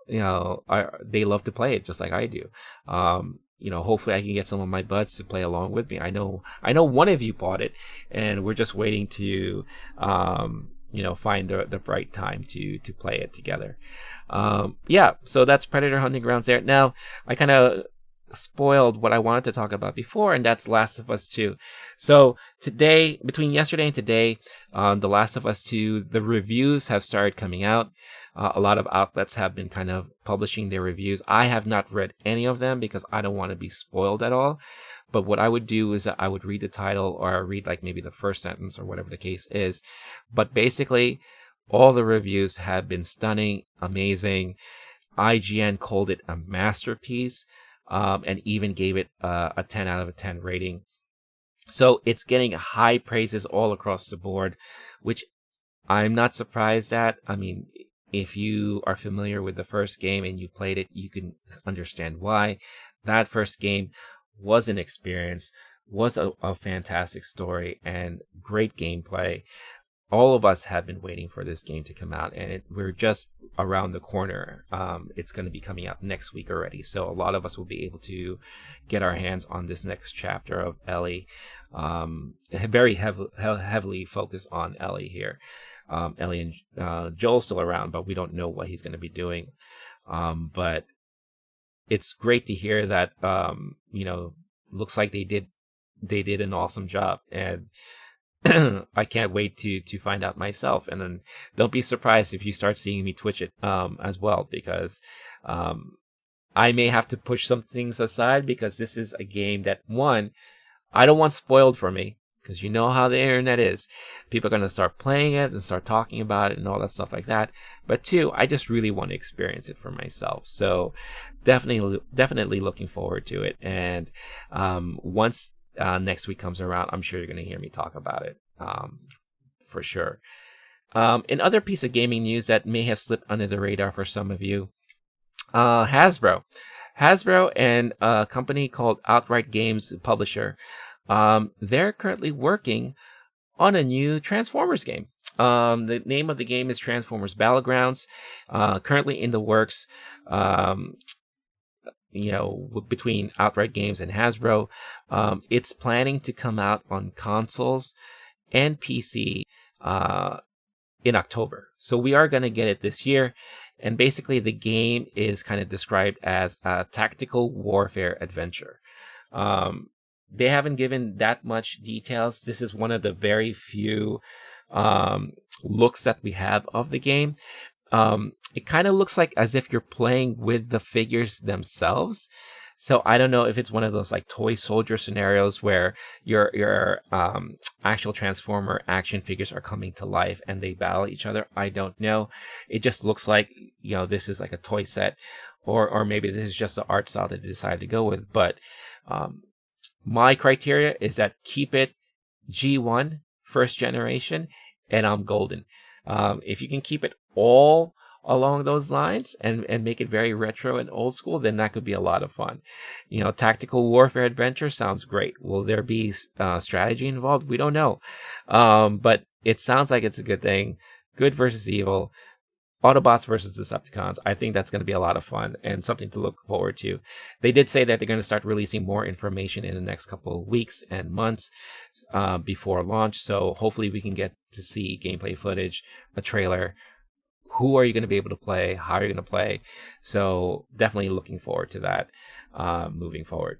[SPEAKER 2] they love to play it just like I do. Hopefully I can get some of my buds to play along with me. I know one of you bought it, and we're just waiting to, find the right time to play it together. So that's Predator Hunting Grounds there. Now, I kind of spoiled what I wanted to talk about before, and that's Last of Us 2. So today, between yesterday and today, The Last of Us 2, the reviews have started coming out. A lot of outlets have been kind of publishing their reviews. I have not read any of them because I don't want to be spoiled at all. But what I would do is I would read the title, or read like maybe the first sentence or whatever the case is. But basically, all the reviews have been stunning, amazing. IGN called it a masterpiece, and even gave it a 10 out of a 10 rating. So it's getting high praises all across the board, which I'm not surprised at. I mean, if you are familiar with the first game and you played it, you can understand why. That first game was an experience, was a fantastic story, and great gameplay. All of us have been waiting for this game to come out, and we're just around the corner. It's going to be coming out next week already, so a lot of us will be able to get our hands on this next chapter of Ellie. Very heavily focused on Ellie here. Ellie and Joel's still around, but we don't know what he's going to be doing. But it's great to hear that looks like they did an awesome job, and I can't wait to find out myself. And then don't be surprised if you start seeing me Twitch it as well, because I may have to push some things aside, because this is a game that, one, I don't want spoiled for me, because you know how the internet is. People are going to start playing it and start talking about it and all that stuff like that. But two, I just really want to experience it for myself. So definitely looking forward to it. And once next week comes around, I'm sure you're going to hear me talk about it for sure. In other piece of gaming news that may have slipped under the radar for some of you, Hasbro and a company called Outright Games publisher, they're currently working on a new Transformers game. The name of the game is Transformers Battlegrounds, currently in the works. Between Outright Games and Hasbro. It's planning to come out on consoles and PC in October. So we are going to get it this year. And basically the game is kind of described as a tactical warfare adventure. They haven't given that much details. This is one of the very few looks that we have of the game. It kind of looks like as if you're playing with the figures themselves. So I don't know if it's one of those like toy soldier scenarios where your actual Transformer action figures are coming to life and they battle each other. I don't know. It just looks like, you know, this is like a toy set, or maybe this is just the art style that they decided to go with. But my criteria is that keep it G1 first generation, and I'm golden. If you can keep it all along those lines and make it very retro and old school, then that could be a lot of fun. You know, tactical warfare adventure sounds great. Will there be strategy involved? We don't know. But it sounds like it's a good thing. Good versus evil. Autobots versus Decepticons. I think that's going to be a lot of fun and something to look forward to. They did say that they're going to start releasing more information in the next couple of weeks and months before launch. So hopefully we can get to see gameplay footage, a trailer. Who are you going to be able to play? How are you going to play? So definitely looking forward to that moving forward.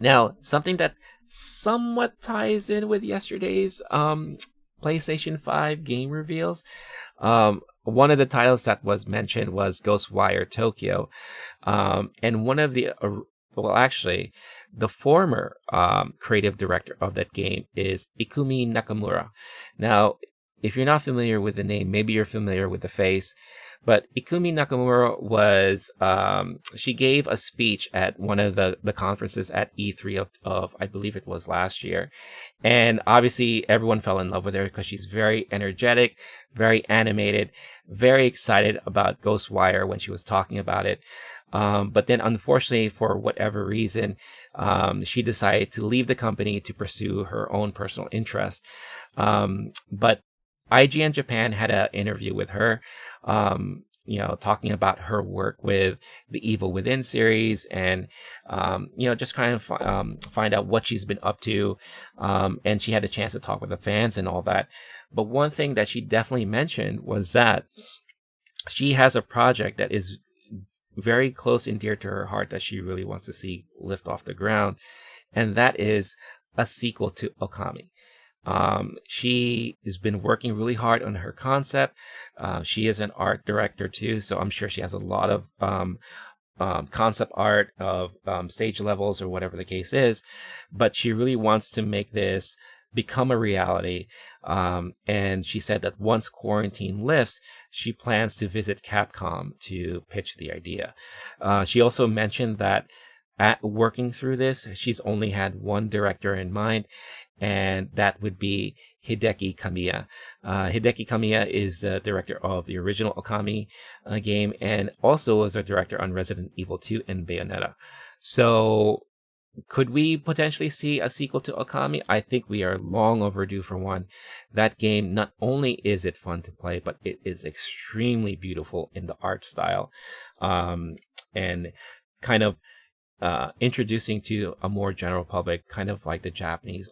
[SPEAKER 2] Now, something that somewhat ties in with yesterday's PlayStation 5 game reveals. One of the titles that was mentioned was Ghostwire Tokyo. And one of the, actually, the former creative director of that game is Ikumi Nakamura. Now, if you're not familiar with the name, maybe you're familiar with the face, but Ikumi Nakamura was, she gave a speech at one of the conferences at E3 of, I believe it was last year. And obviously everyone fell in love with her because she's very energetic, very animated, very excited about Ghostwire when she was talking about it. But then unfortunately, for whatever reason, she decided to leave the company to pursue her own personal interest. But IGN Japan had an interview with her, you know, talking about her work with the Evil Within series and, you know, just kind of find out what she's been up to. And she had a chance to talk with the fans and all that. But one thing that she definitely mentioned was that she has a project that is very close and dear to her heart that she really wants to see lift off the ground. And that is a sequel to Okami. She has been working really hard on her concept. She is an art director too, so I'm sure she has a lot of concept art of stage levels or whatever the case is. But she really wants to make this become a reality. And she said that once quarantine lifts, she plans to visit Capcom to pitch the idea. She also mentioned that at working through this, she's only had one director in mind, and that would be Hideki Kamiya. Hideki Kamiya is the director of the original Okami game, and also was a director on Resident Evil 2 and Bayonetta. So could we potentially see a sequel to Okami? I think we are long overdue for one. That game, not only is it fun to play, but it is extremely beautiful in the art style, and kind of introducing to a more general public, kind of like the Japanese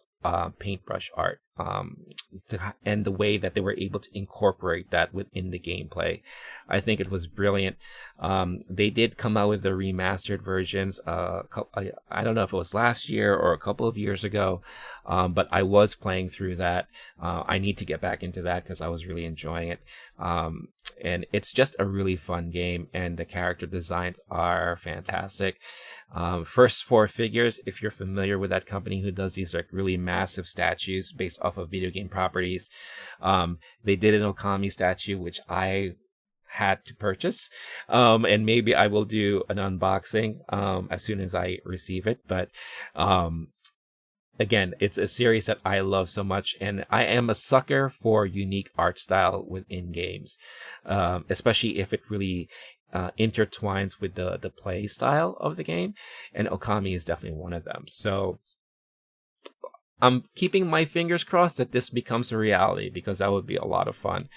[SPEAKER 2] paintbrush art, and the way that they were able to incorporate that within the gameplay. I think it was brilliant. They did come out with the remastered versions. I don't know if it was last year or a couple of years ago, but I was playing through that. I need to get back into that because I was really enjoying it. And it's just a really fun game, and the character designs are fantastic. First Four Figures, if you're familiar with that company who does these like really massive statues based off of video game properties, they did an Okami statue, which I had to purchase, and maybe I will do an unboxing as soon as I receive it. But again, it's a series that I love so much, and I am a sucker for unique art style within games, especially if it really intertwines with the play style of the game, and Okami is definitely one of them. So I'm keeping my fingers crossed that this becomes a reality, because that would be a lot of fun.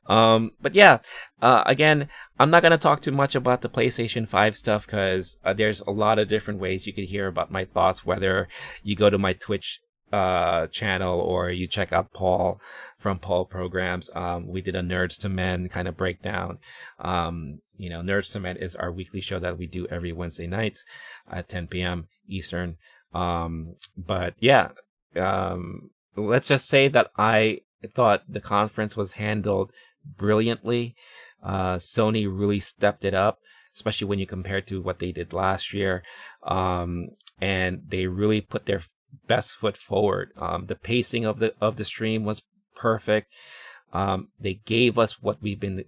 [SPEAKER 2] But yeah, again, I'm not going to talk too much about the PlayStation 5 stuff, because there's a lot of different ways you could hear about my thoughts, whether you go to my Twitch channel, or you check out Paul from Paul Programs. We did a Nerds to Men kind of breakdown. Nerds to Men is our weekly show that we do every Wednesday nights at 10 p.m. Eastern. But yeah, let's just say that I thought the conference was handled brilliantly. Sony really stepped it up, especially when you compare to what they did last year. And they really put their best foot forward. The pacing of the stream was perfect. They gave us what we've been,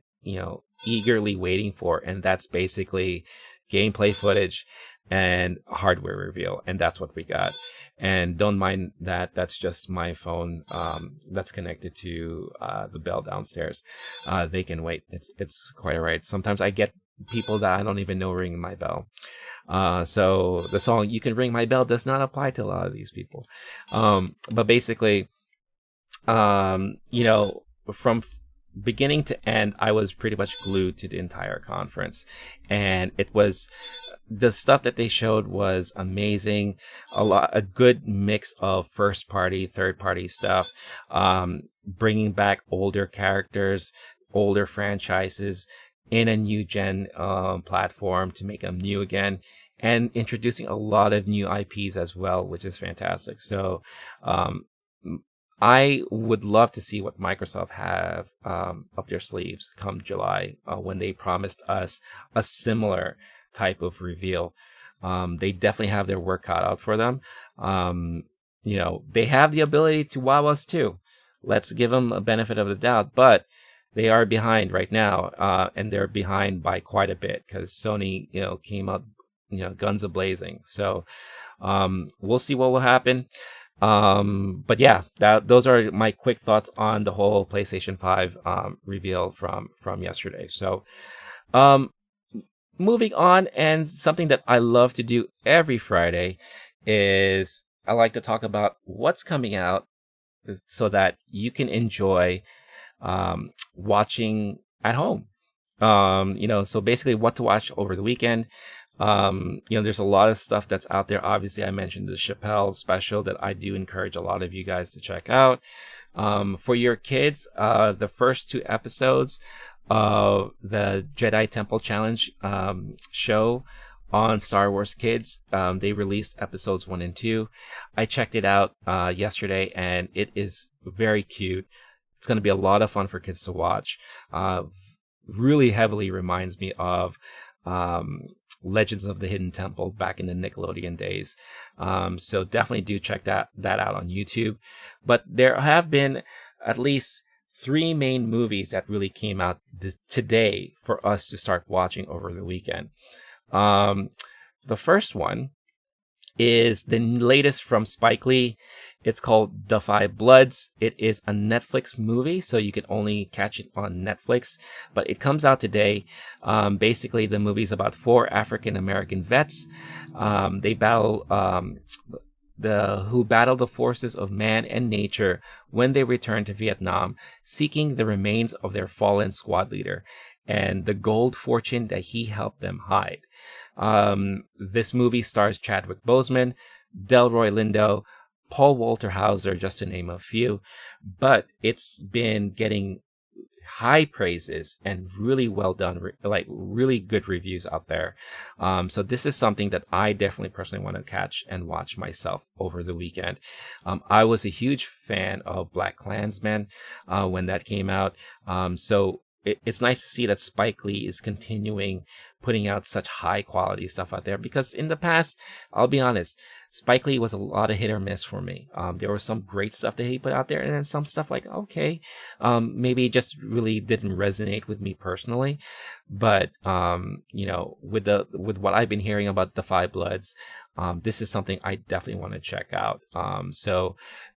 [SPEAKER 2] eagerly waiting for, and that's basically gameplay footage and hardware reveal, and that's what we got. And don't mind that, that's just my phone that's connected to the bell downstairs. They can wait. It's quite all right. Sometimes I get people that I don't even know ringing my bell. So the song "You Can Ring My Bell" does not apply to a lot of these people. But basically, from beginning to end, I was pretty much glued to the entire conference, and it was, the stuff that they showed was amazing. A good mix of first party, third party stuff, bringing back older characters, older franchises in a new gen platform to make them new again, and introducing a lot of new IPs as well, which is fantastic. So I would love to see what Microsoft have up their sleeves come July, when they promised us a similar type of reveal. They definitely have their work cut out for them. They have the ability to wow us too. Let's give them a benefit of the doubt, but they are behind right now, and they're behind by quite a bit because Sony, came out, guns a-blazing. So we'll see what will happen. But yeah, those are my quick thoughts on the whole PlayStation 5 reveal from yesterday. So moving on, and something that I love to do every Friday is I like to talk about what's coming out so that you can enjoy watching at home. So basically what to watch over the weekend. There's a lot of stuff that's out there. Obviously, I mentioned the Chappelle special that I do encourage a lot of you guys to check out. For your kids, the first 2 episodes of the Jedi Temple Challenge show on Star Wars Kids, they released episodes 1 and 2. I checked it out yesterday, and it is very cute. It's going to be a lot of fun for kids to watch. Really heavily reminds me of Legends of the Hidden Temple back in the Nickelodeon days. So definitely do check that out on YouTube. But there have been at least 3 main movies that really came out today for us to start watching over the weekend. The first one is the latest from Spike Lee. It's called Defy Bloods. It is a Netflix movie, so you can only catch it on Netflix, but it comes out today. Basically, the movie is about 4 African-American vets. They battle who battle the forces of man and nature when they return to Vietnam, seeking the remains of their fallen squad leader and the gold fortune that he helped them hide. This movie stars Chadwick Boseman, Delroy Lindo, Paul Walter Hauser, just to name a few, but it's been getting high praises and really well done, like really good reviews out there. So this is something that I definitely personally want to catch and watch myself over the weekend. I was a huge fan of BlacKkKlansman when that came out. So it's nice to see that Spike Lee is continuing putting out such high quality stuff out there, because in the past, I'll be honest, Spike Lee was a lot of hit or miss for me. There was some great stuff that he put out there, and then some stuff like, okay, maybe it just really didn't resonate with me personally. But with what I've been hearing about Defy Bloods, this is something I definitely want to check out. So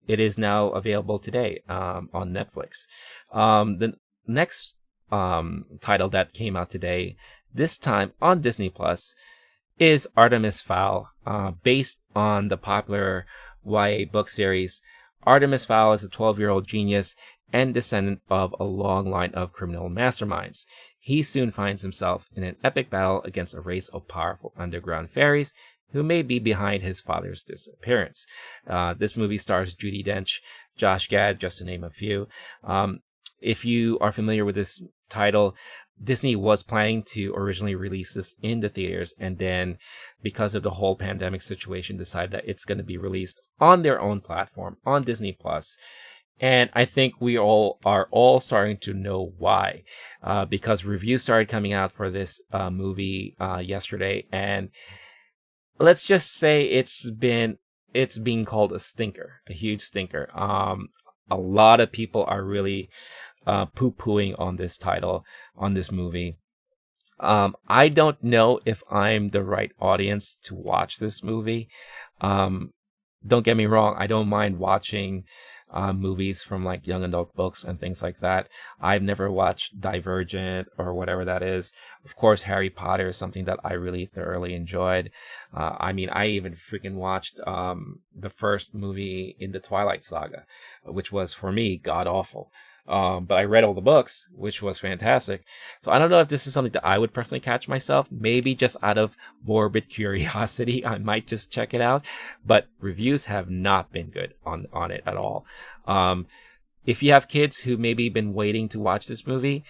[SPEAKER 2] it is now available today on Netflix. The next title that came out today, this time on Disney Plus, is Artemis Fowl, based on the popular YA book series. Artemis Fowl is a 12-year-old genius and descendant of a long line of criminal masterminds. He soon finds himself in an epic battle against a race of powerful underground fairies who may be behind his father's disappearance. This movie stars Judi Dench, Josh Gad, just to name a few. If you are familiar with this title, Disney was planning to originally release this in the theaters, and then because of the whole pandemic situation, decided that it's going to be released on their own platform, on Disney Plus. And I think we are all starting to know why, because reviews started coming out for this movie yesterday, and let's just say it's being called a stinker, a huge stinker. A lot of people are really poo-pooing on this title, on this movie. I don't know if I'm the right audience to watch this movie. Don't get me wrong, I don't mind watching movies from like young adult books and things like that. I've never watched Divergent or whatever that is. Of course, Harry Potter is something that I really thoroughly enjoyed. I mean, I even freaking watched the first movie in the Twilight Saga, which was, for me, god-awful. But I read all the books, which was fantastic. So I don't know if this is something that I would personally catch myself. Maybe just out of morbid curiosity, I might just check it out. But reviews have not been good on it at all. If you have kids who maybe been waiting to watch this movie,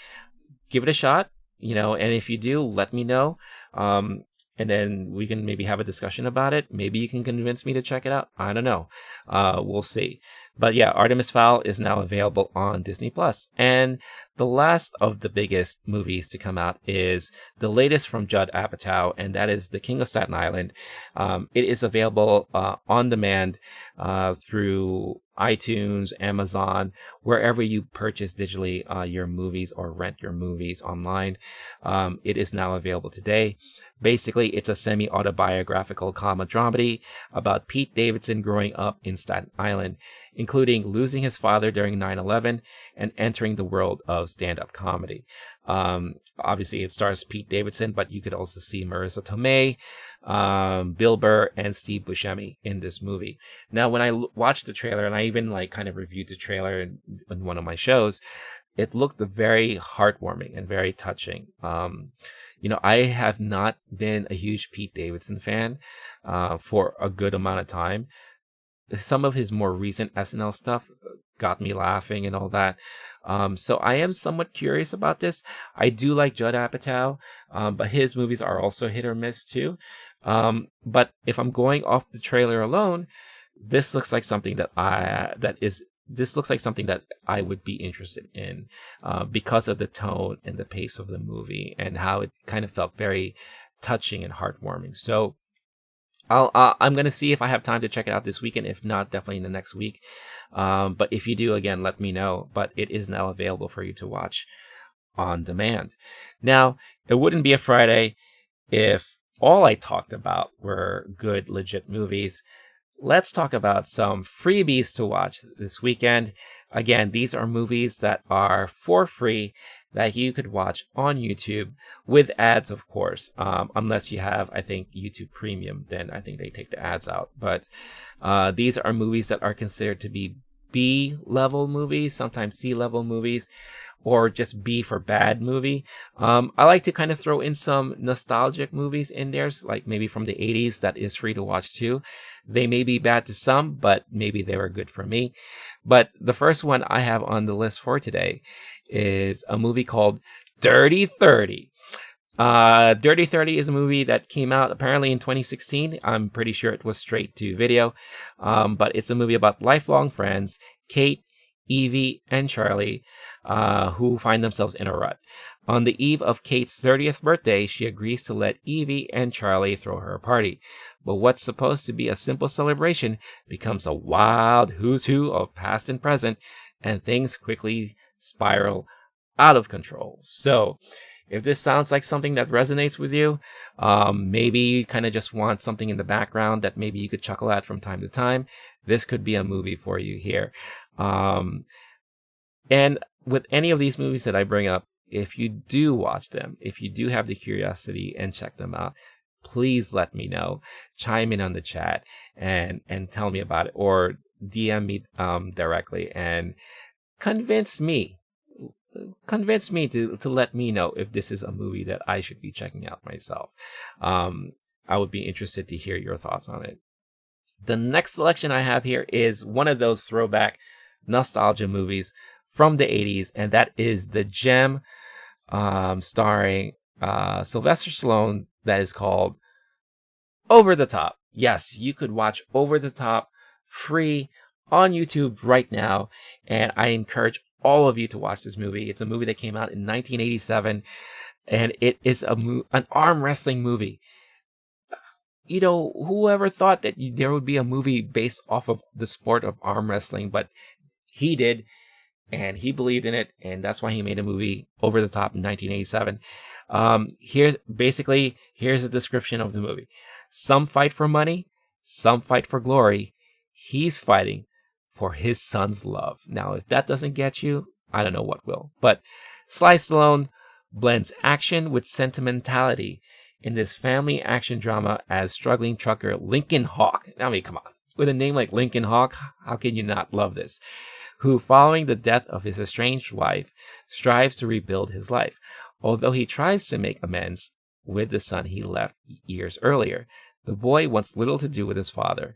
[SPEAKER 2] give it a shot. And if you do, let me know. And then we can maybe have a discussion about it. Maybe you can convince me to check it out. I don't know. We'll see. But yeah, Artemis Fowl is now available on Disney Plus. And the last of the biggest movies to come out is the latest from Judd Apatow, and that is The King of Staten Island. It is available on demand through iTunes, Amazon, wherever you purchase digitally your movies or rent your movies online. It is now available today. Basically, it's a semi-autobiographical comedy dramedy about Pete Davidson growing up in Staten Island, including losing his father during 9/11 and entering the world of stand-up comedy. Obviously, it stars Pete Davidson, but you could also see Marissa Tomei, Bill Burr, and Steve Buscemi in this movie. Now, when I watched the trailer, and I even kind of reviewed the trailer in one of my shows, it looked very heartwarming and very touching. I have not been a huge Pete Davidson fan for a good amount of time. Some of his more recent SNL stuff got me laughing and all that. So I am somewhat curious about this. I do like Judd Apatow, but his movies are also hit or miss too. But if I'm going off the trailer alone, this looks like something that I would be interested in because of the tone and the pace of the movie and how it kind of felt very touching and heartwarming. So I'm going to see if I have time to check it out this weekend. If not, definitely in the next week. But if you do, again, let me know. But it is now available for you to watch on demand. Now, it wouldn't be a Friday if all I talked about were good, legit movies. Let's talk about some freebies to watch this weekend. Again, these are movies that are for free that you could watch on YouTube with ads, of course. Unless you have, I think, YouTube Premium, then I think they take the ads out. But these are movies that are considered to be B-level movies, sometimes C-level movies, or just B for bad movie. I like to kind of throw in some nostalgic movies in there, like maybe from the 80s that is free to watch too. They may be bad to some, but maybe they were good for me. But the first one I have on the list for today is a movie called Dirty 30. Dirty 30 is a movie that came out apparently in 2016. I'm pretty sure it was straight to video. But it's a movie about lifelong friends, Kate, Evie, and Charlie, who find themselves in a rut. On the eve of Kate's 30th birthday, she agrees to let Evie and Charlie throw her a party. But what's supposed to be a simple celebration becomes a wild who's who of past and present, and things quickly spiral out of control. So, if this sounds like something that resonates with you, maybe you kind of just want something in the background that maybe you could chuckle at from time to time, this could be a movie for you here. And with any of these movies that I bring up, if you do watch them, if you do have the curiosity and check them out, please let me know. Chime in on the chat and tell me about it, or DM me directly and convince me to let me know if this is a movie that I should be checking out myself. I would be interested to hear your thoughts on it. The next selection I have here is one of those throwback nostalgia movies from the 80s, and that is The Gem, starring Sylvester Stallone, that is called Over the Top. Yes, you could watch Over the Top free on YouTube right now, and I encourage all of you to watch this movie. It's a movie that came out in 1987, and it is an arm wrestling movie. You know, whoever thought that there would be a movie based off of the sport of arm wrestling, but he did, and he believed in it, and that's why he made a movie Over the Top in 1987. Here's a description of the movie. Some fight for money, some fight for glory. He's fighting for his son's love. Now, if that doesn't get you, I don't know what will. But Sly Stallone blends action with sentimentality in this family action drama as struggling trucker Lincoln Hawk. I mean, come on. With a name like Lincoln Hawk, how can you not love this? Who, following the death of his estranged wife, strives to rebuild his life. Although he tries to make amends with the son he left years earlier, the boy wants little to do with his father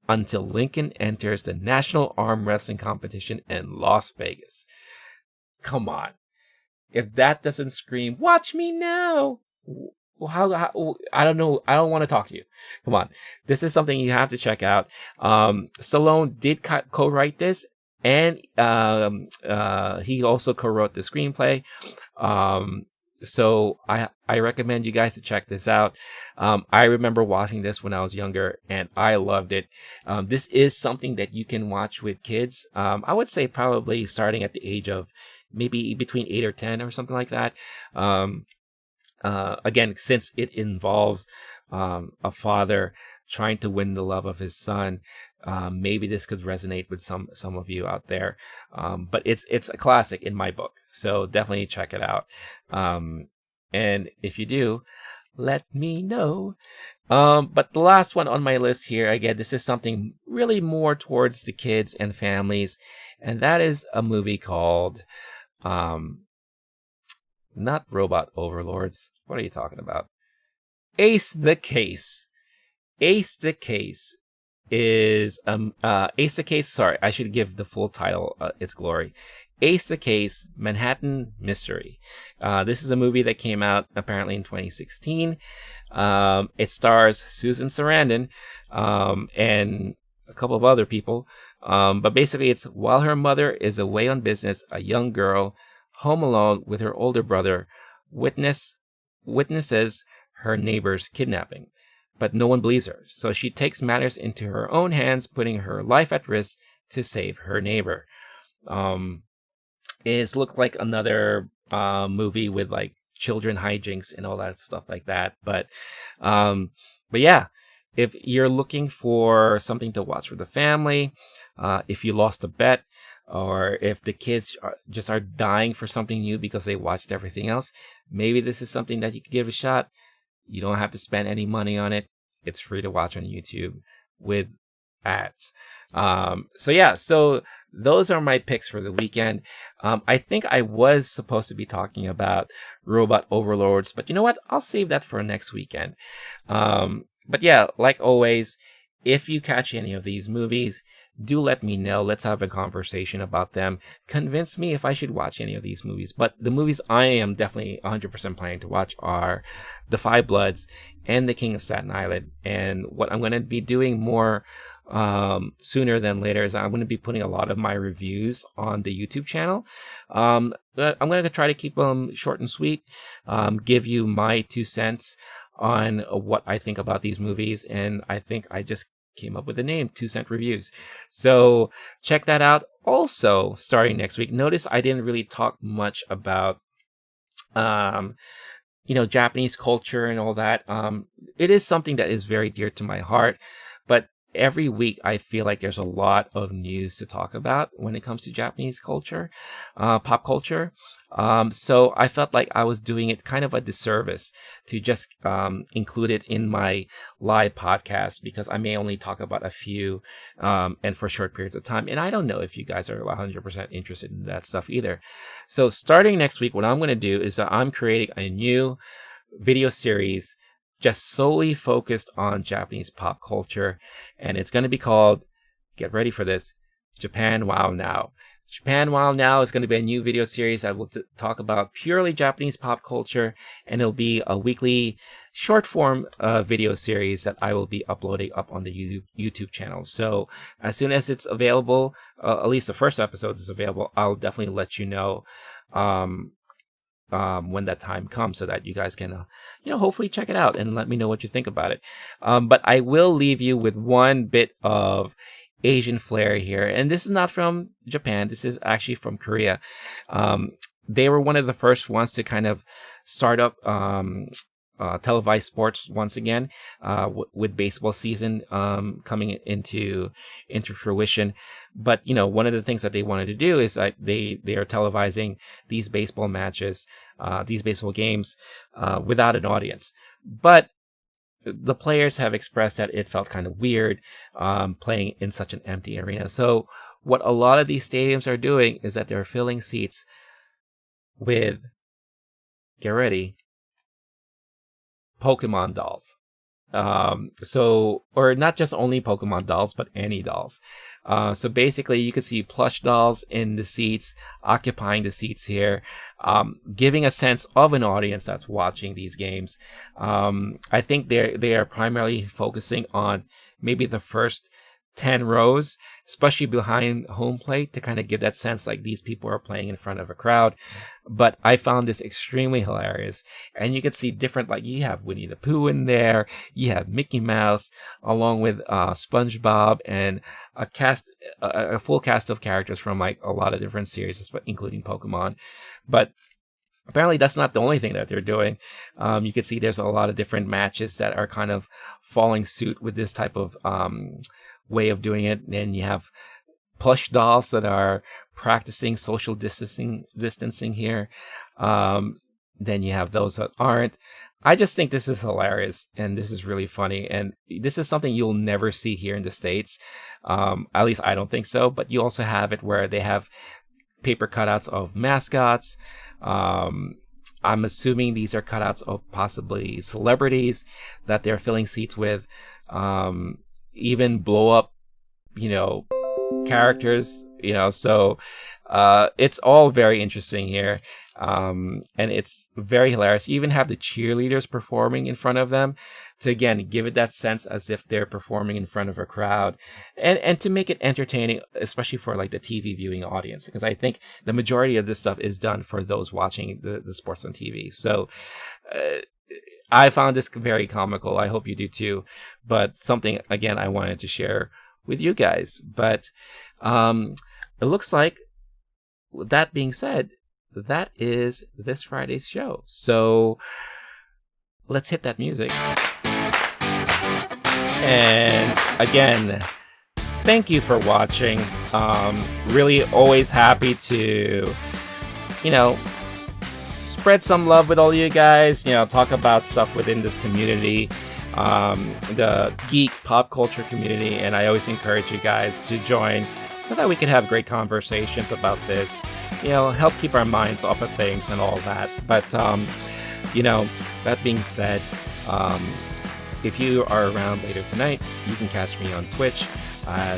[SPEAKER 2] until Lincoln enters the National Arm Wrestling Competition in Las Vegas. Come on. If that doesn't scream, watch me now. How I don't know. I don't want to talk to you. Come on. This is something you have to check out. Stallone did co-write this, and he also co-wrote the screenplay. So I recommend you guys to check this out. I remember watching this when I was younger, and I loved it. This is something that you can watch with kids. I would say probably starting at the age of maybe between 8 or 10 or something like that. Again, since it involves a father trying to win the love of his son, maybe this could resonate with some of you out there. But it's a classic in my book, so definitely check it out. And if you do, let me know. But the last one on my list here, again, this is something really more towards the kids and families, and that is a movie called not Robot Overlords. What are you talking about? Ace the Case. Ace the Case is Ace the Case. Sorry, I should give the full title its glory. Ace the Case, Manhattan Mystery. This is a movie that came out apparently in 2016. It stars Susan Sarandon and a couple of other people. But basically, it's while her mother is away on business, a young girl home alone with her older brother witnesses her neighbor's kidnapping, but no one believes her. So she takes matters into her own hands, putting her life at risk to save her neighbor. It looks like another movie with like children hijinks and all that stuff like that. But yeah, if you're looking for something to watch with the family, if you lost a bet, or if the kids are dying for something new because they watched everything else, maybe this is something that you could give a shot. You don't have to spend any money on it. It's free to watch on YouTube with ads. So those are my picks for the weekend. I think I was supposed to be talking about Robot Overlords, but you know what? I'll save that for next weekend. But yeah, like always, if you catch any of these movies, do let me know. Let's have a conversation about them. Convince me if I should watch any of these movies. But the movies I am definitely 100% planning to watch are Defy Bloods and The King of Staten Island. And what I'm going to be doing more sooner than later is I'm going to be putting a lot of my reviews on the YouTube channel. I'm going to try to keep them short and sweet, give you my 2 cents on what I think about these movies. And I think I just came up with the name 2 Cent Reviews. So check that out. Also, starting next week, notice I didn't really talk much about Japanese culture and all that. It is something that is very dear to my heart, but every week I feel like there's a lot of news to talk about when it comes to Japanese culture, pop culture. So I felt like I was doing it kind of a disservice to just include it in my live podcast, because I may only talk about a few and for short periods of time. And I don't know if you guys are 100% interested in that stuff either. So starting next week, what I'm going to do is I'm creating a new video series just solely focused on Japanese pop culture. And it's going to be called, get ready for this, Japan Wow Now. Japan Wow Now is going to be a new video series that will talk about purely Japanese pop culture, and it'll be a weekly short form video series that I will be uploading up on the YouTube channel. So as soon as it's available, at least the first episode is available, I'll definitely let you know when that time comes, so that you guys can hopefully check it out and let me know what you think about it. But I will leave you with one bit of Asian flair here, and this is not from Japan. This is actually from Korea. They were one of the first ones to kind of start up televised sports once again, with baseball season coming into fruition. But one of the things that they wanted to do is that they are televising these baseball matches, these baseball games, without an audience. But the players have expressed that it felt kind of weird playing in such an empty arena. So what a lot of these stadiums are doing is that they're filling seats with, get ready, Pokemon dolls. Or not just only Pokemon dolls, but any dolls. So basically you can see plush dolls in the seats, occupying the seats here, giving a sense of an audience that's watching these games. I think they are primarily focusing on maybe the first 10 rows, especially behind home plate, to kind of give that sense like these people are playing in front of a crowd. But I found this extremely hilarious, and you can see different, like you have Winnie the Pooh in there, you have Mickey Mouse, along with SpongeBob, and a full cast of characters from like a lot of different series, including Pokemon. But apparently that's not the only thing that they're doing. You can see there's a lot of different matches that are kind of following suit with this type of way of doing it. And you have plush dolls that are practicing social distancing here. Then you have those that aren't. I just think this is hilarious, and this is really funny, and this is something you'll never see here in the States. At least I don't think so. But you also have it where they have paper cutouts of mascots. I'm assuming these are cutouts of possibly celebrities that they're filling seats with. Even blow up, characters, so it's all very interesting here. And it's very hilarious. You even have the cheerleaders performing in front of them to, again, give it that sense as if they're performing in front of a crowd, and to make it entertaining, especially for like the TV viewing audience, because I think the majority of this stuff is done for those watching the sports on TV. So I found this very comical. I hope you do too. But something, again, I wanted to share with you guys. But it looks like, with that being said, that is this Friday's show. So let's hit that music. And again, thank you for watching. Really always happy to, spread some love with all you guys, talk about stuff within this community, the geek pop culture community. And I always encourage you guys to join so that we can have great conversations about this, help keep our minds off of things and all that. But, that being said, if you are around later tonight, you can catch me on Twitch,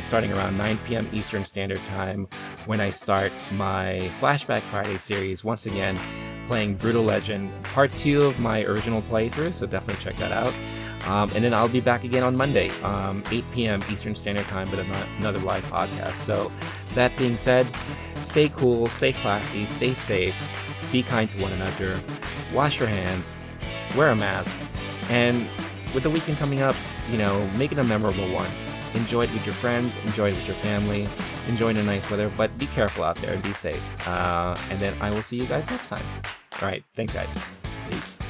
[SPEAKER 2] starting around 9 p.m. Eastern Standard Time, when I start my Flashback Friday series, once again, playing Brutal Legend, part 2 of my original playthrough, so definitely check that out. And then I'll be back again on Monday, 8 p.m. Eastern Standard Time, with another live podcast. So that being said, stay cool, stay classy, stay safe, be kind to one another, wash your hands, wear a mask, and with the weekend coming up, make it a memorable one. Enjoy it with your friends, enjoy it with your family, enjoy the nice weather, but be careful out there and be safe. And then I will see you guys next time. All right, thanks guys. Peace.